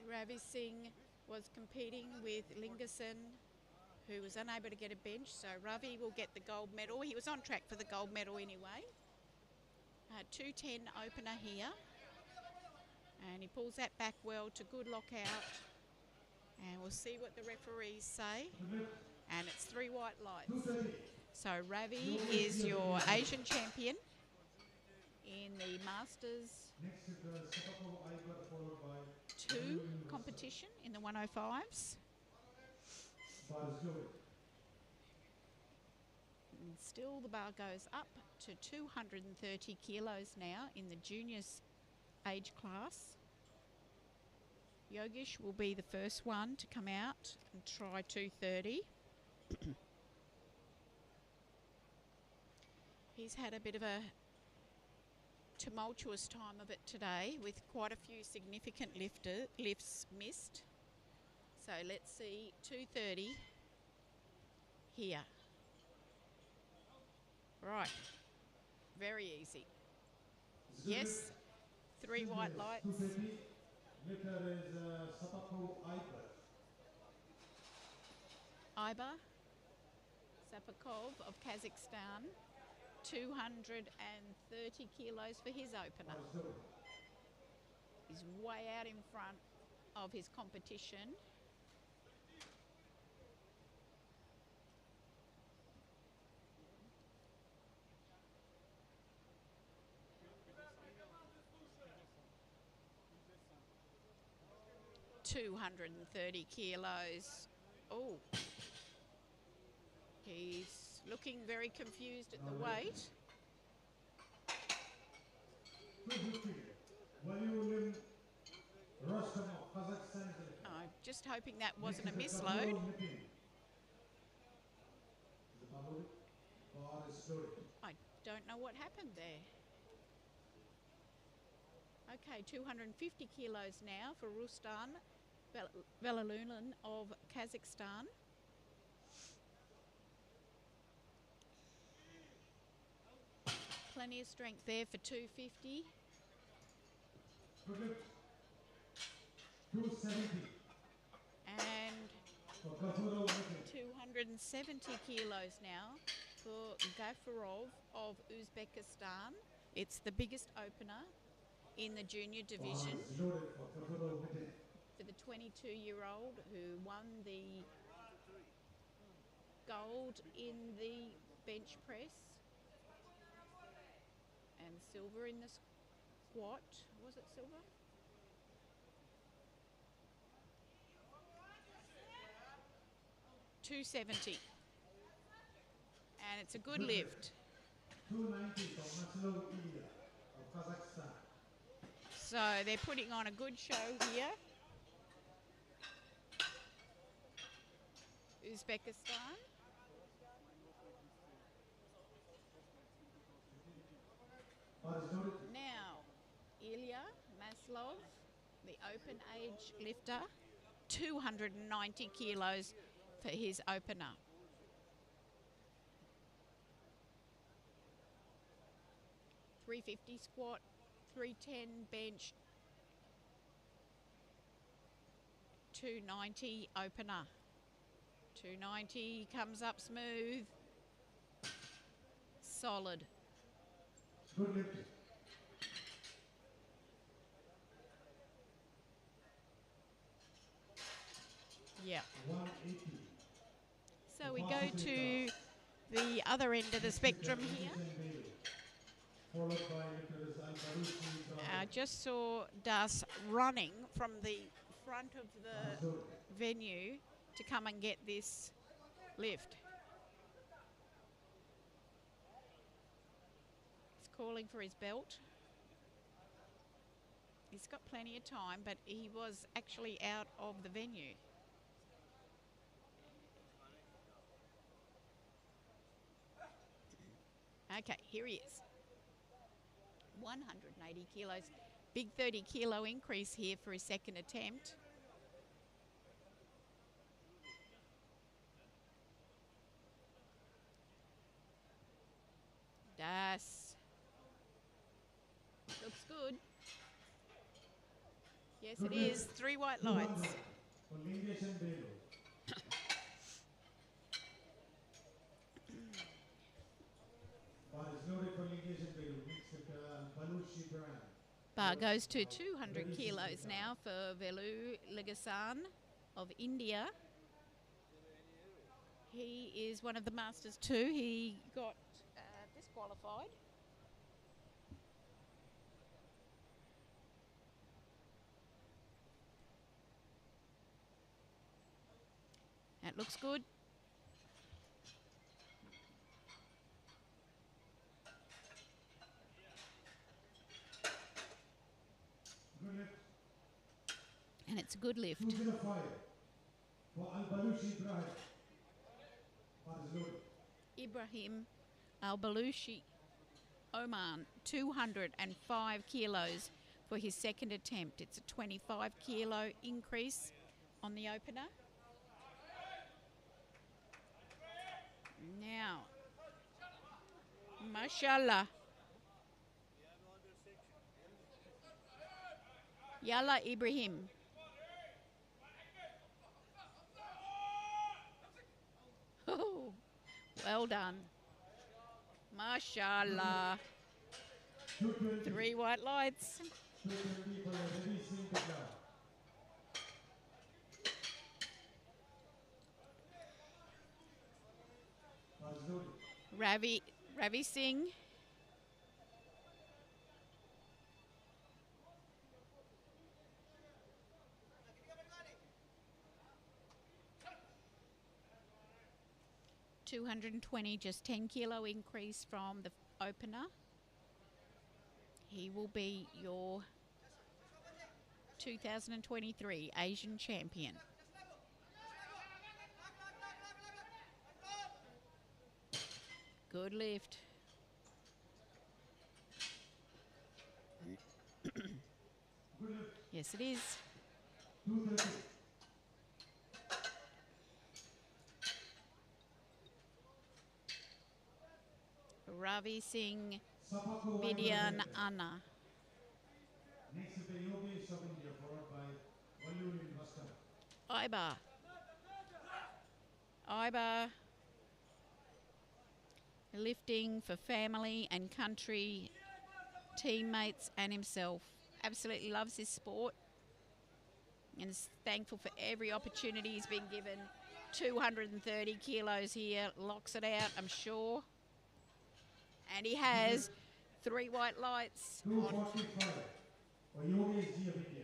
Ravi Singh was competing with Lingasan, who was unable to get a bench, so Ravi will get the gold medal. He was on track for the gold medal anyway. 210 opener here, and he pulls that back well to good lockout, and we'll see what the referees say. And it's 3 white lights. So Ravi is your Asian champion in the Masters 2 competition in the 105s. And still the bar goes up to 230 kilos now in the juniors age class. Yogesh will be the first one to come out and try 230. He's had a bit of a tumultuous time of it today with quite a few significant lifts missed. So let's see 230 here. Right, very easy. Yes, 3 white lights. Iber Sapakov of Kazakhstan, 230 kilos for his opener. He's way out in front of his competition. $230 kilos. Oh, he's looking very confused at the weight. I'm just hoping that wasn't a misload. I don't know what happened there. Okay, 250 kilos now for Rustan Velalunan of Kazakhstan. Plenty of strength there for 250. 270 And for Gafurov Mete. 270 kilos now for Gafarov of Uzbekistan. It's the biggest opener in the junior division Bar is loaded for Gafurov Mete. for the 22-year-old who won the gold in the bench press and silver in the squat. Was it silver? $270. And it's a good lift. 290 for Maslov Ilya of Kazakhstan. So they're putting on a good show here. Uzbekistan. Bar is loaded. Now, Ilya Maslov, the open age lifter, 290 kilos for his opener. $350 squat, 310 bench, 290 opener. 290 comes up smooth, solid. Good lift. Yeah. 180. So we go to the other end of the spectrum here. Followed by lifters Al-Baruchi. I just saw Das running from the front of the venue to come and get this lift. He's calling for his belt. He's got plenty of time, but he was actually out of the venue. Okay, here he is. 180 kilos. Big 30 kilo increase here for his second attempt. Das. Looks good. Yes, it is. 3 white lights. For Lingesh and Belo. Bar is loaded for Lingesh and Belo. Mixed with Baluchi brand. Bar goes to 200 kilos now for Velu Legasan of India. He is one of the masters too. He got disqualified. That looks good. Good lift. And it's a good lift. 205 for Al-Baluchi Ibrahim. Bar is loaded. Ibrahim Al-Baluchi, Oman, 205 kilos for his second attempt. It's a 25 kilo increase on the opener. Now, mashallah. Yalla Ibrahim. Oh, well done. Mashallah. 220. 3 white lights. 220 for Ravi Singh Bidla. Bar is loaded. Ravi Singh. $220, just 10 kilo increase from the opener. He will be your 2023 Asian champion. Good lift. Good lift. Yes, it is. 230. Ravi Singh Sapako Vidyan Vaidya. Anna. Next is the Yogesh of India, followed by Valu in Ibar. Ibar lifting for family and country, teammates and himself. Absolutely loves this sport and is thankful for every opportunity he's been given. 230 kilos here, locks it out, I'm sure. And he has 3 white lights. 245 for Yogesh of India.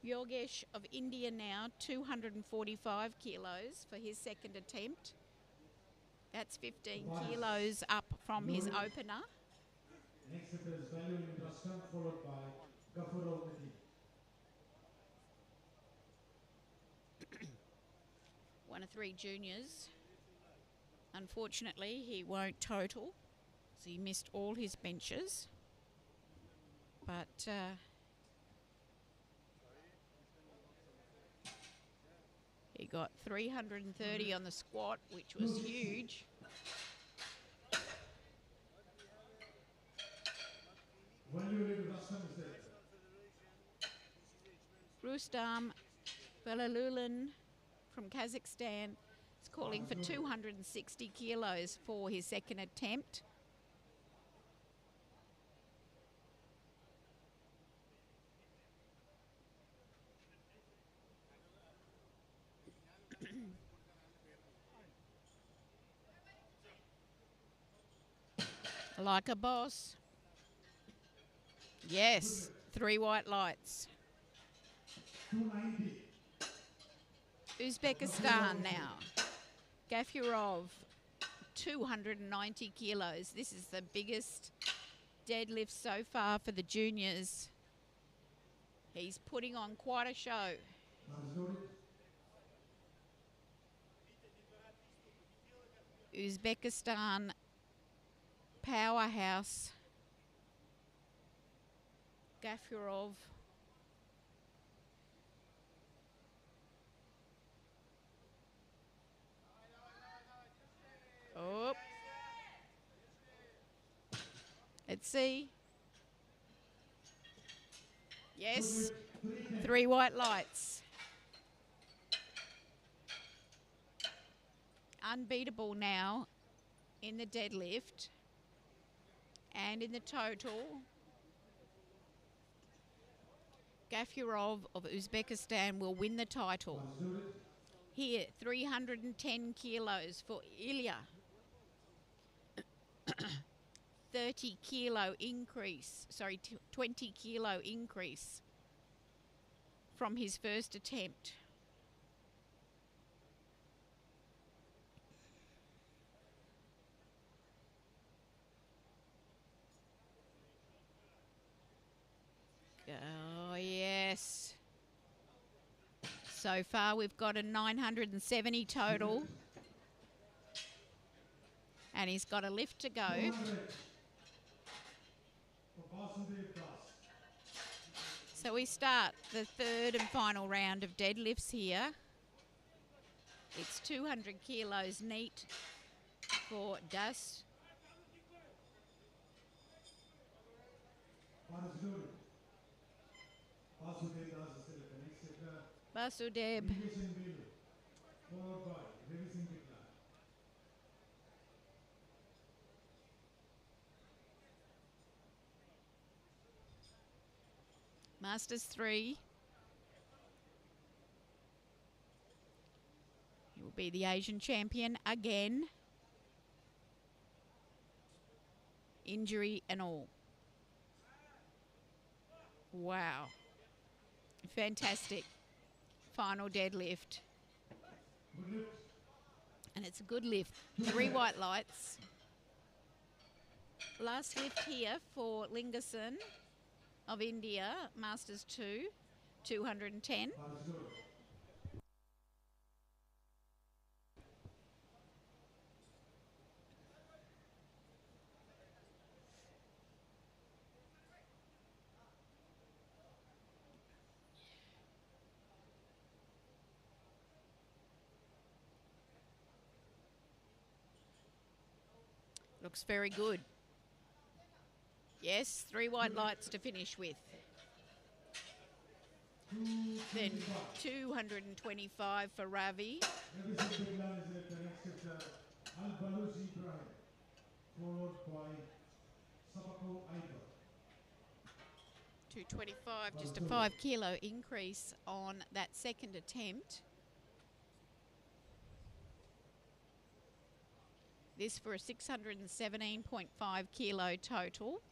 Yogesh of India now, 245 kilos for his second attempt. That's 15 kilos up from his opener. Next up is Value in Rustam, followed by Gafurov Nadeem. One of 3 juniors. Unfortunately, he won't total, so he missed all his benches. But he got 330 on the squat, which was huge. Rustam Belalulin from Kazakhstan is calling for 260 kilos for his second attempt. Like a boss. Yes, 3 white lights. 290. Uzbekistan now. Gafurov, 290 kilos. This is the biggest deadlift so far for the juniors. He's putting on quite a show. Uzbekistan powerhouse. Gafurov. Oh. Let's see. Yes. 3 white lights. Unbeatable now in the deadlift and in the total. Gafurov of Uzbekistan will win the title. Here, 310 kilos for Ilya. 30 kilo increase, 20 kilo increase from his first attempt. Oh, yes. So far, we've got a 970 total. And he's got a lift to go. So we start the third and final round of deadlifts here. It's 200 kilos neat for Das. Basudeb. Masters 3. He will be the Asian champion again. Injury and all. Wow. Fantastic. Final deadlift. And it's a good lift. 3 white lights. Last lift here for Lingason of India, Masters 2, 210. Looks very good. Yes, 3 white lights to finish with. Then 225 for Ravi. Everything big line is the next is Al-Baluchi Ibrahim, followed by Sabako Aiba. 225, just a 5 kilo increase on that second attempt. This for a 617.5 kilo total.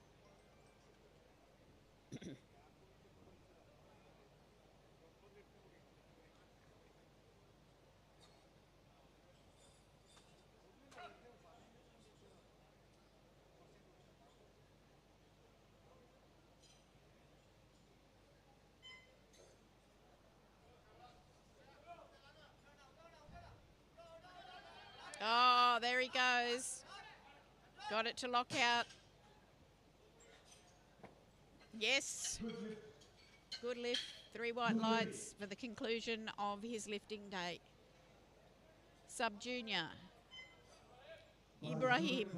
Oh, there he goes. Got it to lock out. Yes. Good lift. 3 white lights for the conclusion of his lifting day. Sub-junior. Ibrahim,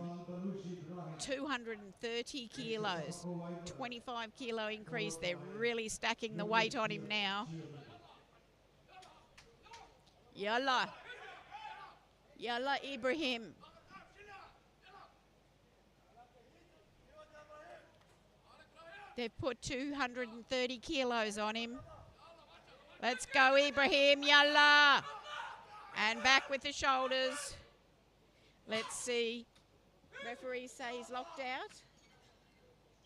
230 kilos. 25 kilo increase. They're really stacking the weight on him now. Yalla. Yalla Ibrahim. They've put 230 kilos on him. Let's go, Ibrahim. Yalla. And back with the shoulders. Let's see. Referee say he's locked out.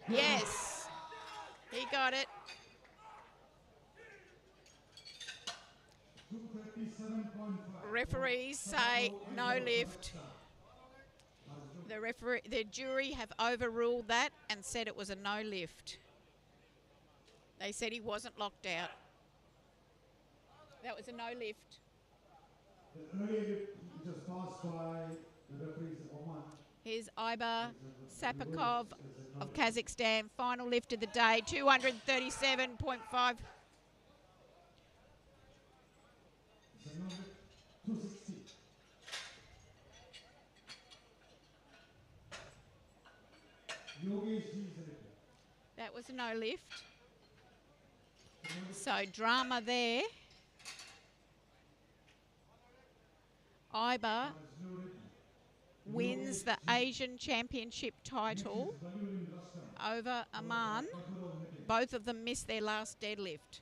Yes. He got it. Referees say no lift. The jury have overruled that and said it was a no lift. They said he wasn't locked out. That was a no lift. The earlier lift just passed by the referees of Oman. Here's Aiba Sapakov of Kazakhstan. Final lift of the day, 237.5. It's a no lift, 260. Yogesh G is a lifter. That was a no lift. So drama there. Aiba wins the Asian Championship title over Aman. Both of them missed their last deadlift.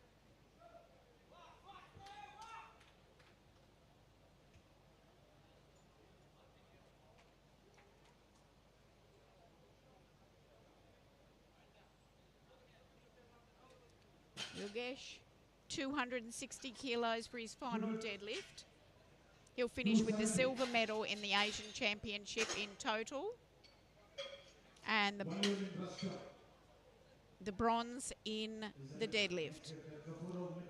Yogesh, 260 kilos for his final deadlift. He'll finish with the silver medal in the Asian Championship in total. And the bronze in the deadlift.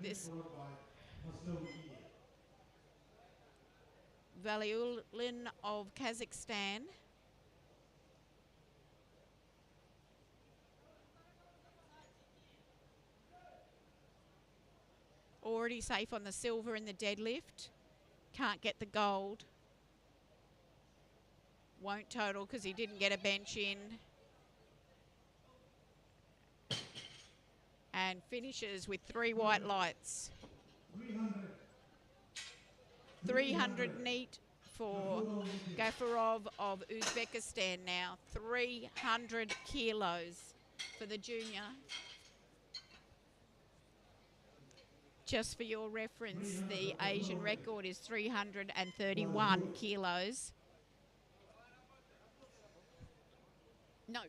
This Valiulin of Kazakhstan. Already safe on the silver in the deadlift. Can't get the gold. Won't total because he didn't get a bench in. And finishes with 3 white lights. 300 neat for Gafarov of Uzbekistan now. 300 kilos for the junior. Just for your reference, the Asian record is 331 kilos. No.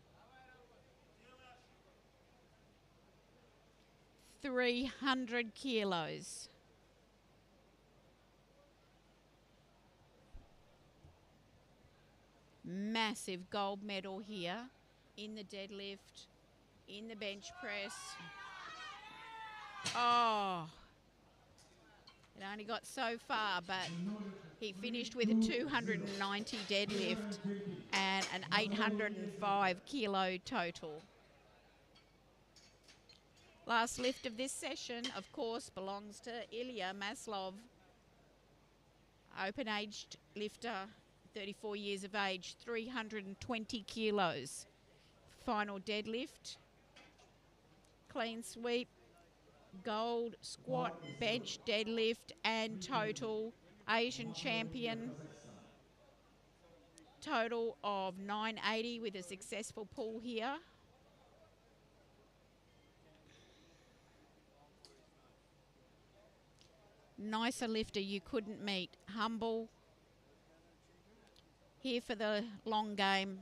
300 kilos. Massive gold medal here in the deadlift, in the bench press. Oh. It only got so far, but he finished with a 290 deadlift and an 805 kilo total. Last lift of this session, of course, belongs to Ilya Maslov, open-aged lifter, 34 years of age, 320 kilos. Final deadlift, clean sweep, gold squat, bench, deadlift, and total Asian champion. Total of 980 with a successful pull here. Nicer lifter you couldn't meet. Humble. Here for the long game.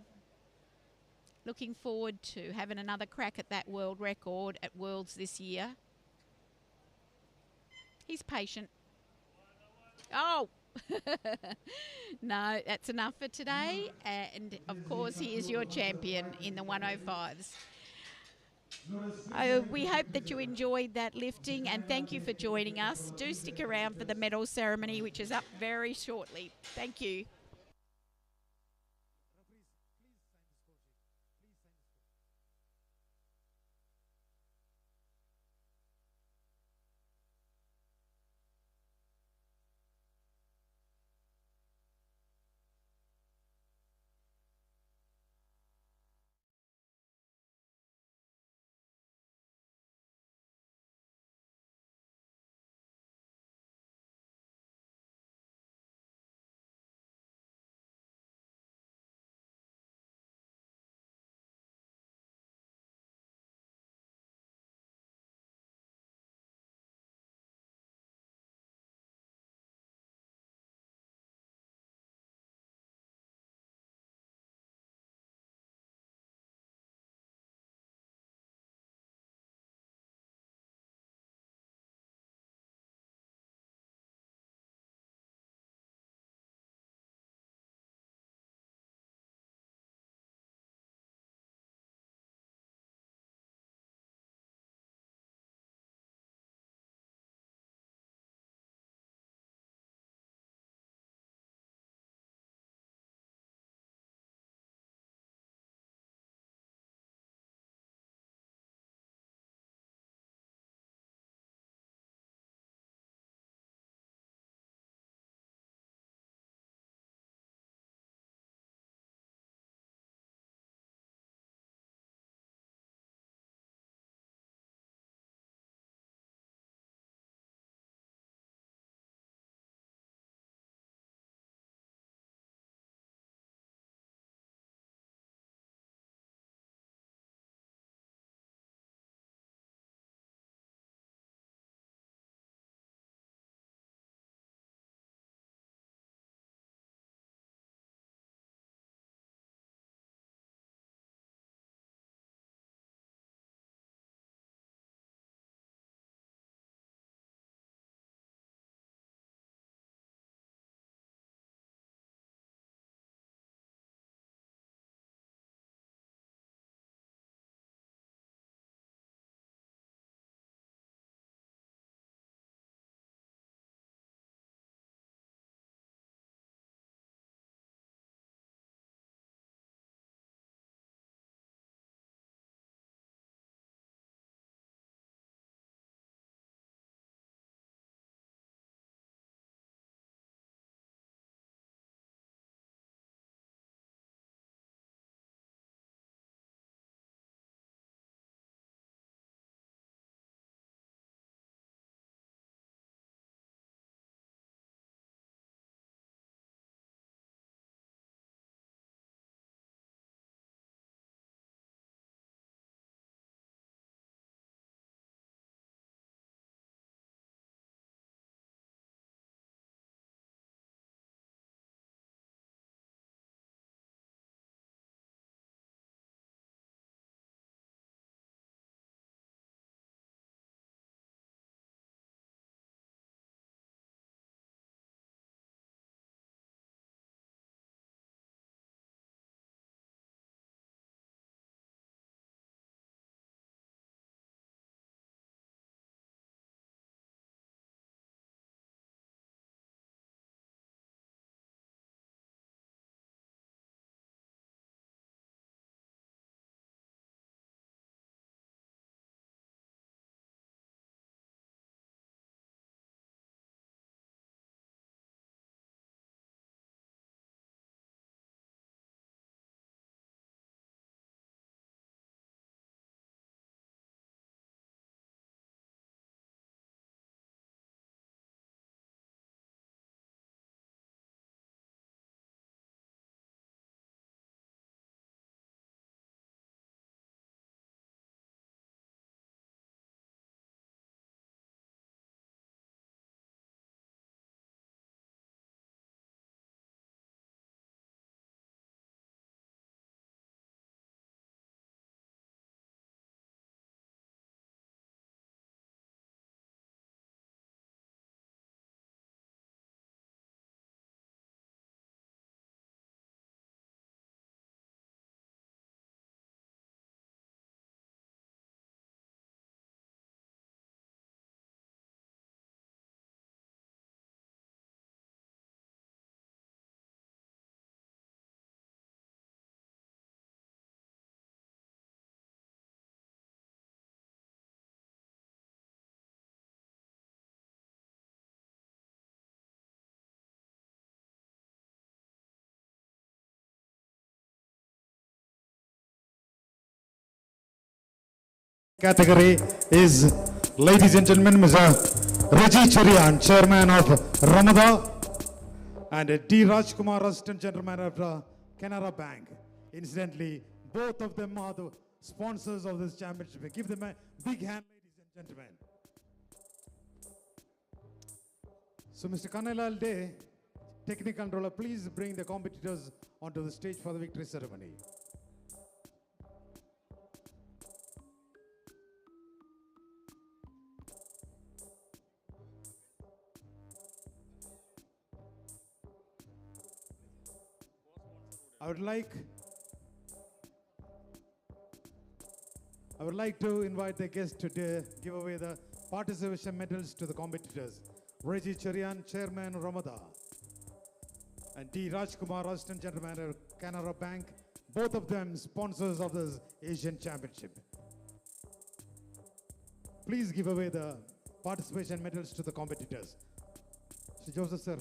Looking forward to having another crack at that world record at Worlds this year. He's patient. Oh! No, that's enough for today. And, of course, he is your champion in the 105s. We hope that you enjoyed that lifting, and thank you for joining us. Do stick around for the medal ceremony, which is up very shortly. Thank you. Category is, ladies and gentlemen, Mr. Raji Cherian, Chairman of Ramada, and D. Rajkumar, Assistant General Manager of Canara Bank. Incidentally, both of them are the sponsors of this championship. Give them a big hand, ladies and gentlemen. So, Mr. Kanalal Day, Technical Controller, please bring the competitors onto the stage for the victory ceremony. I would like to invite the guests to give away the participation medals to the competitors. Raji Cherian, Chairman Ramada, and D. Rajkumar, Assistant General Manager, Canara Bank, both of them sponsors of this Asian Championship. Please give away the participation medals to the competitors. Sri Joseph, sir.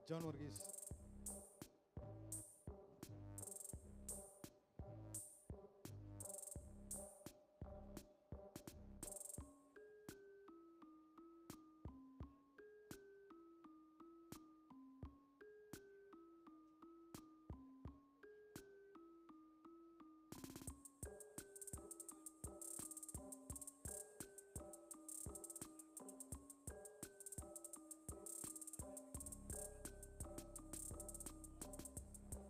John Varghese.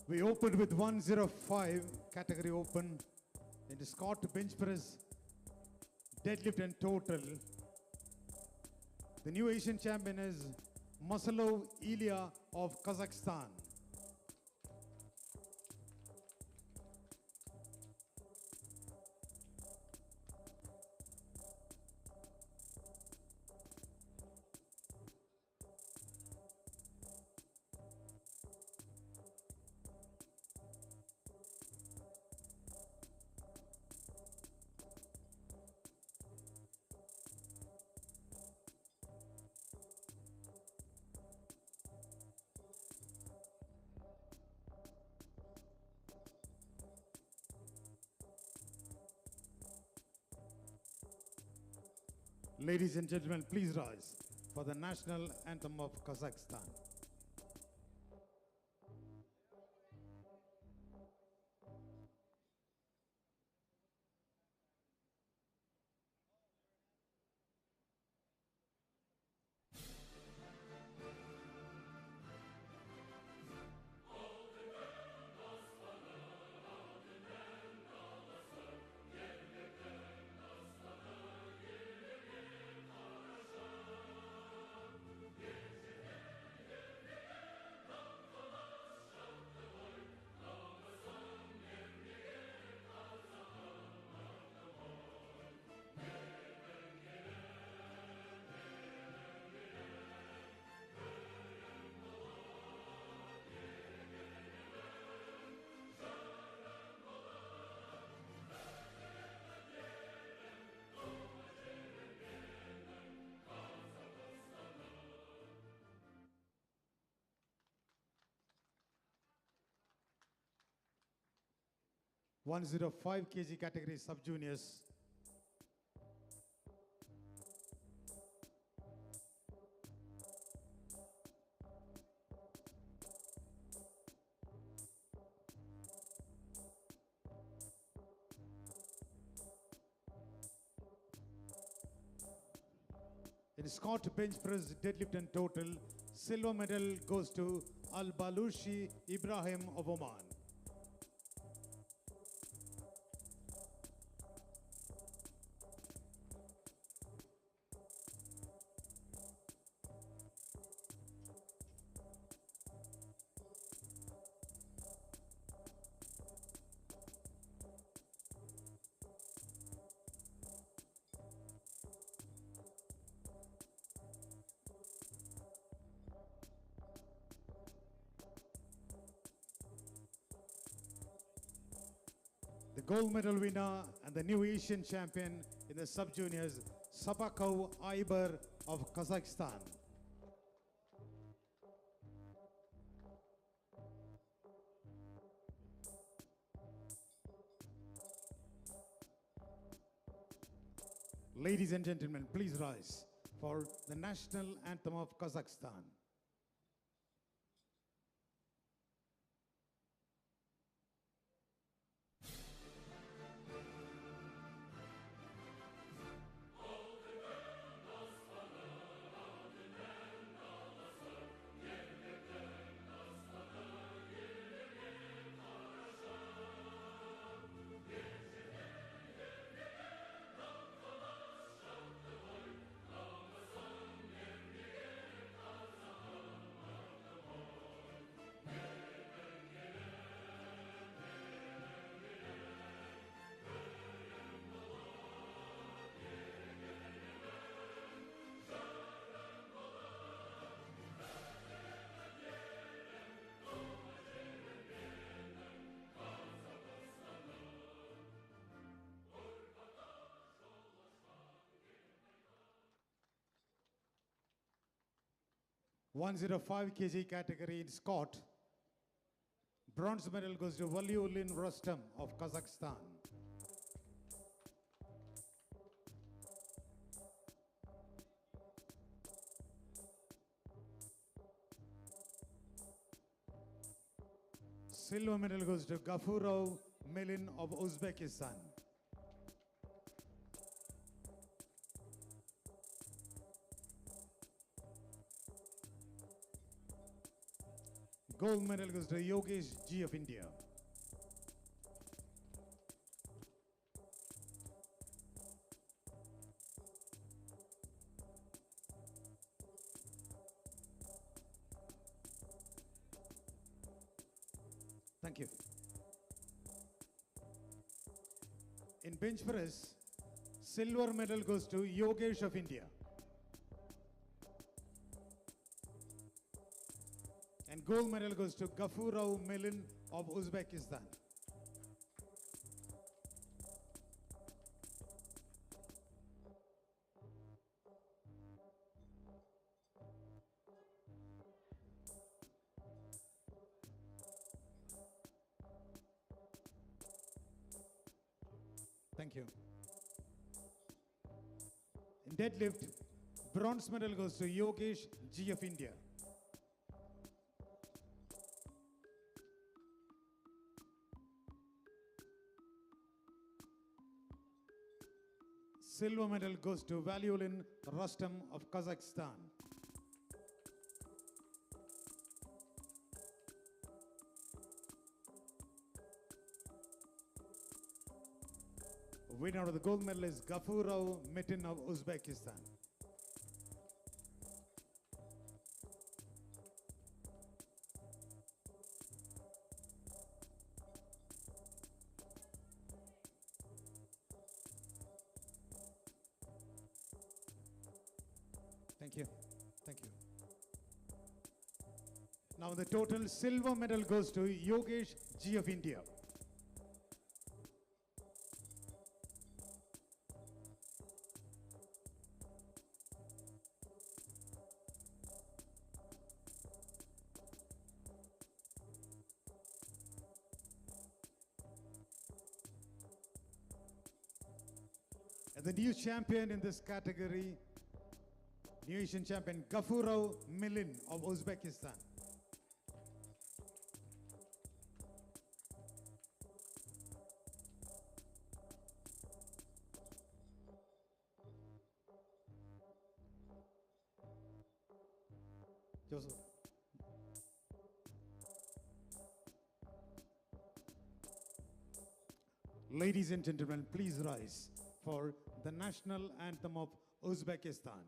We opened with 105 category open in the Scott bench press, deadlift and total. The new Asian champion is Masalov Ilya of Kazakhstan. Ladies and gentlemen, please rise for the national anthem of Kazakhstan. (105 kg category sub-juniors). In Scott bench press, deadlift and total, silver medal goes to Al-Balushi Ibrahim of Oman. the gold medal winner and the new Asian champion in the sub-juniors, Sapakov Aybar of Kazakhstan. Ladies and gentlemen, please rise for the national anthem of Kazakhstan. (105 kg category in Scott). Bronze medal goes to Valiulin Rostam of Kazakhstan. Silver medal goes to Gafurov Milin of Uzbekistan. Gold medal goes to Yogesh G of India. Thank you. In bench press, silver medal goes to Yogesh of India. And gold medal goes to Gafurov Milin of Uzbekistan. Thank you. In deadlift, bronze medal goes to Yogesh G of India. Silver medal goes to Valiulin Rostam of Kazakhstan. Winner of the gold medal is Gafurov Mitin of Uzbekistan. Thank you. Thank you. Now the total silver medal goes to Yogesh G of India. And the new champion in this category, new Asian champion, Gafurov Milin of Uzbekistan. Joseph. Ladies and gentlemen, please rise for the national anthem of Uzbekistan.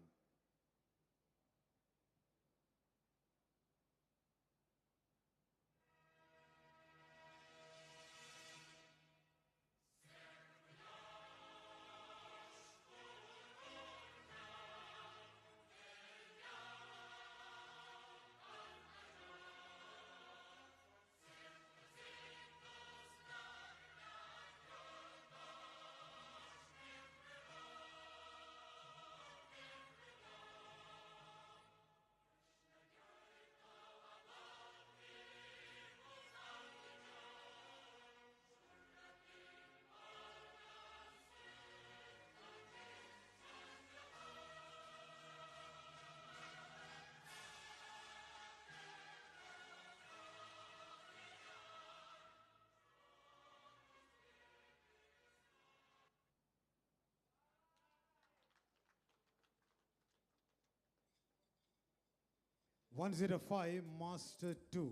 105, Master 2,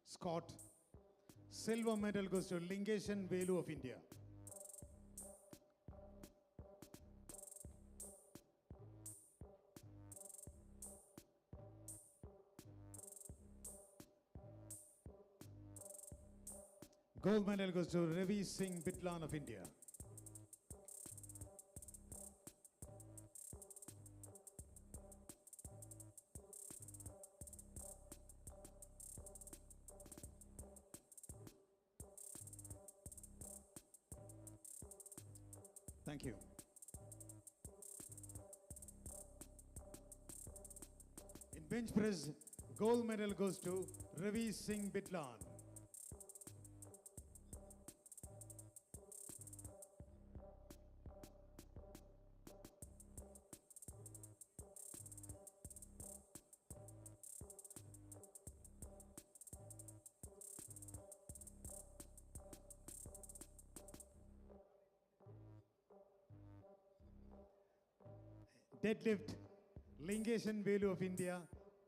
Scott. Silver medal goes to Lingeshan Velu of India. Gold medal goes to Ravi Singh Bitlan of India. Thank you. In bench press, gold medal goes to Ravi Singh Bitlan. Deadlift, Lingeshan Velu of India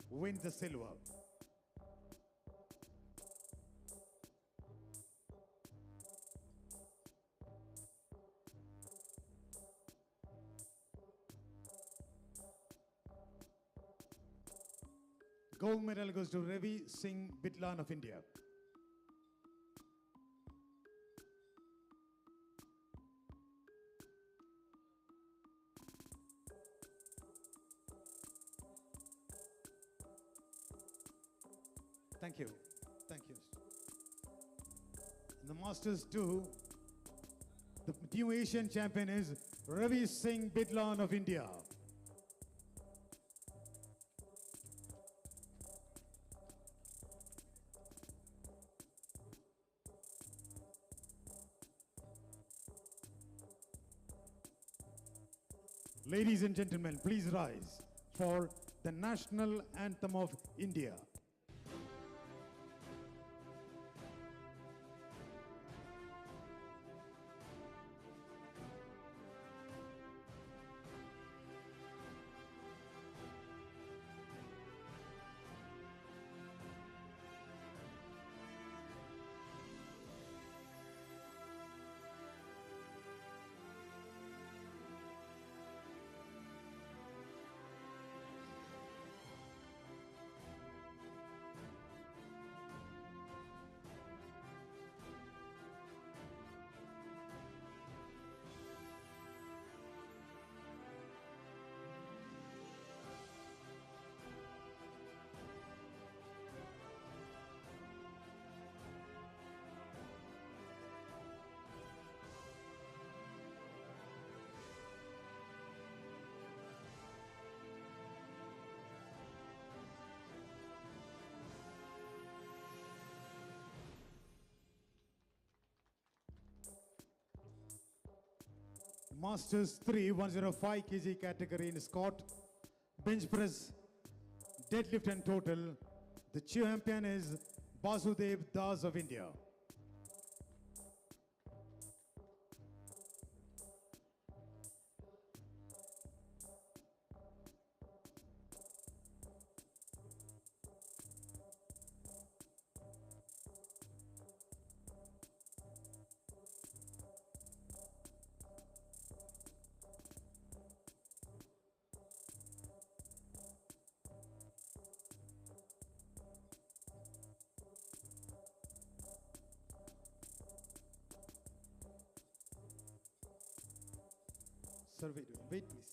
wins the silver. Gold medal goes to Ravi Singh Bitlan of India. Thank you. Thank you. In the Masters 2, the new Asian champion is Ravi Singh Bitlan of India. Ladies and gentlemen, please rise for the national anthem of India. Masters 3, 105 kg category in Scott, bench press, deadlift and total. The champion is Basudev Das of India. Sir, wait please.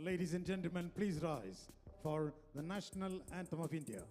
Ladies and gentlemen, please rise for the national anthem of India.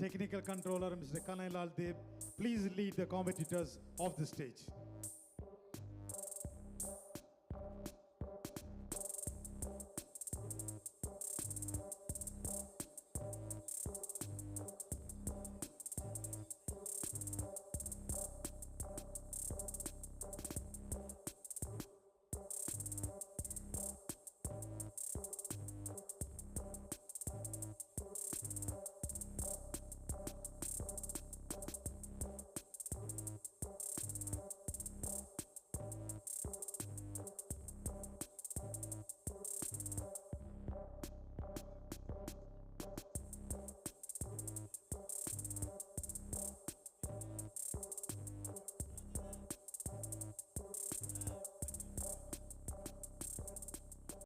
technical controller, Mr. Kanai Lal Deb, please lead the competitors off the stage.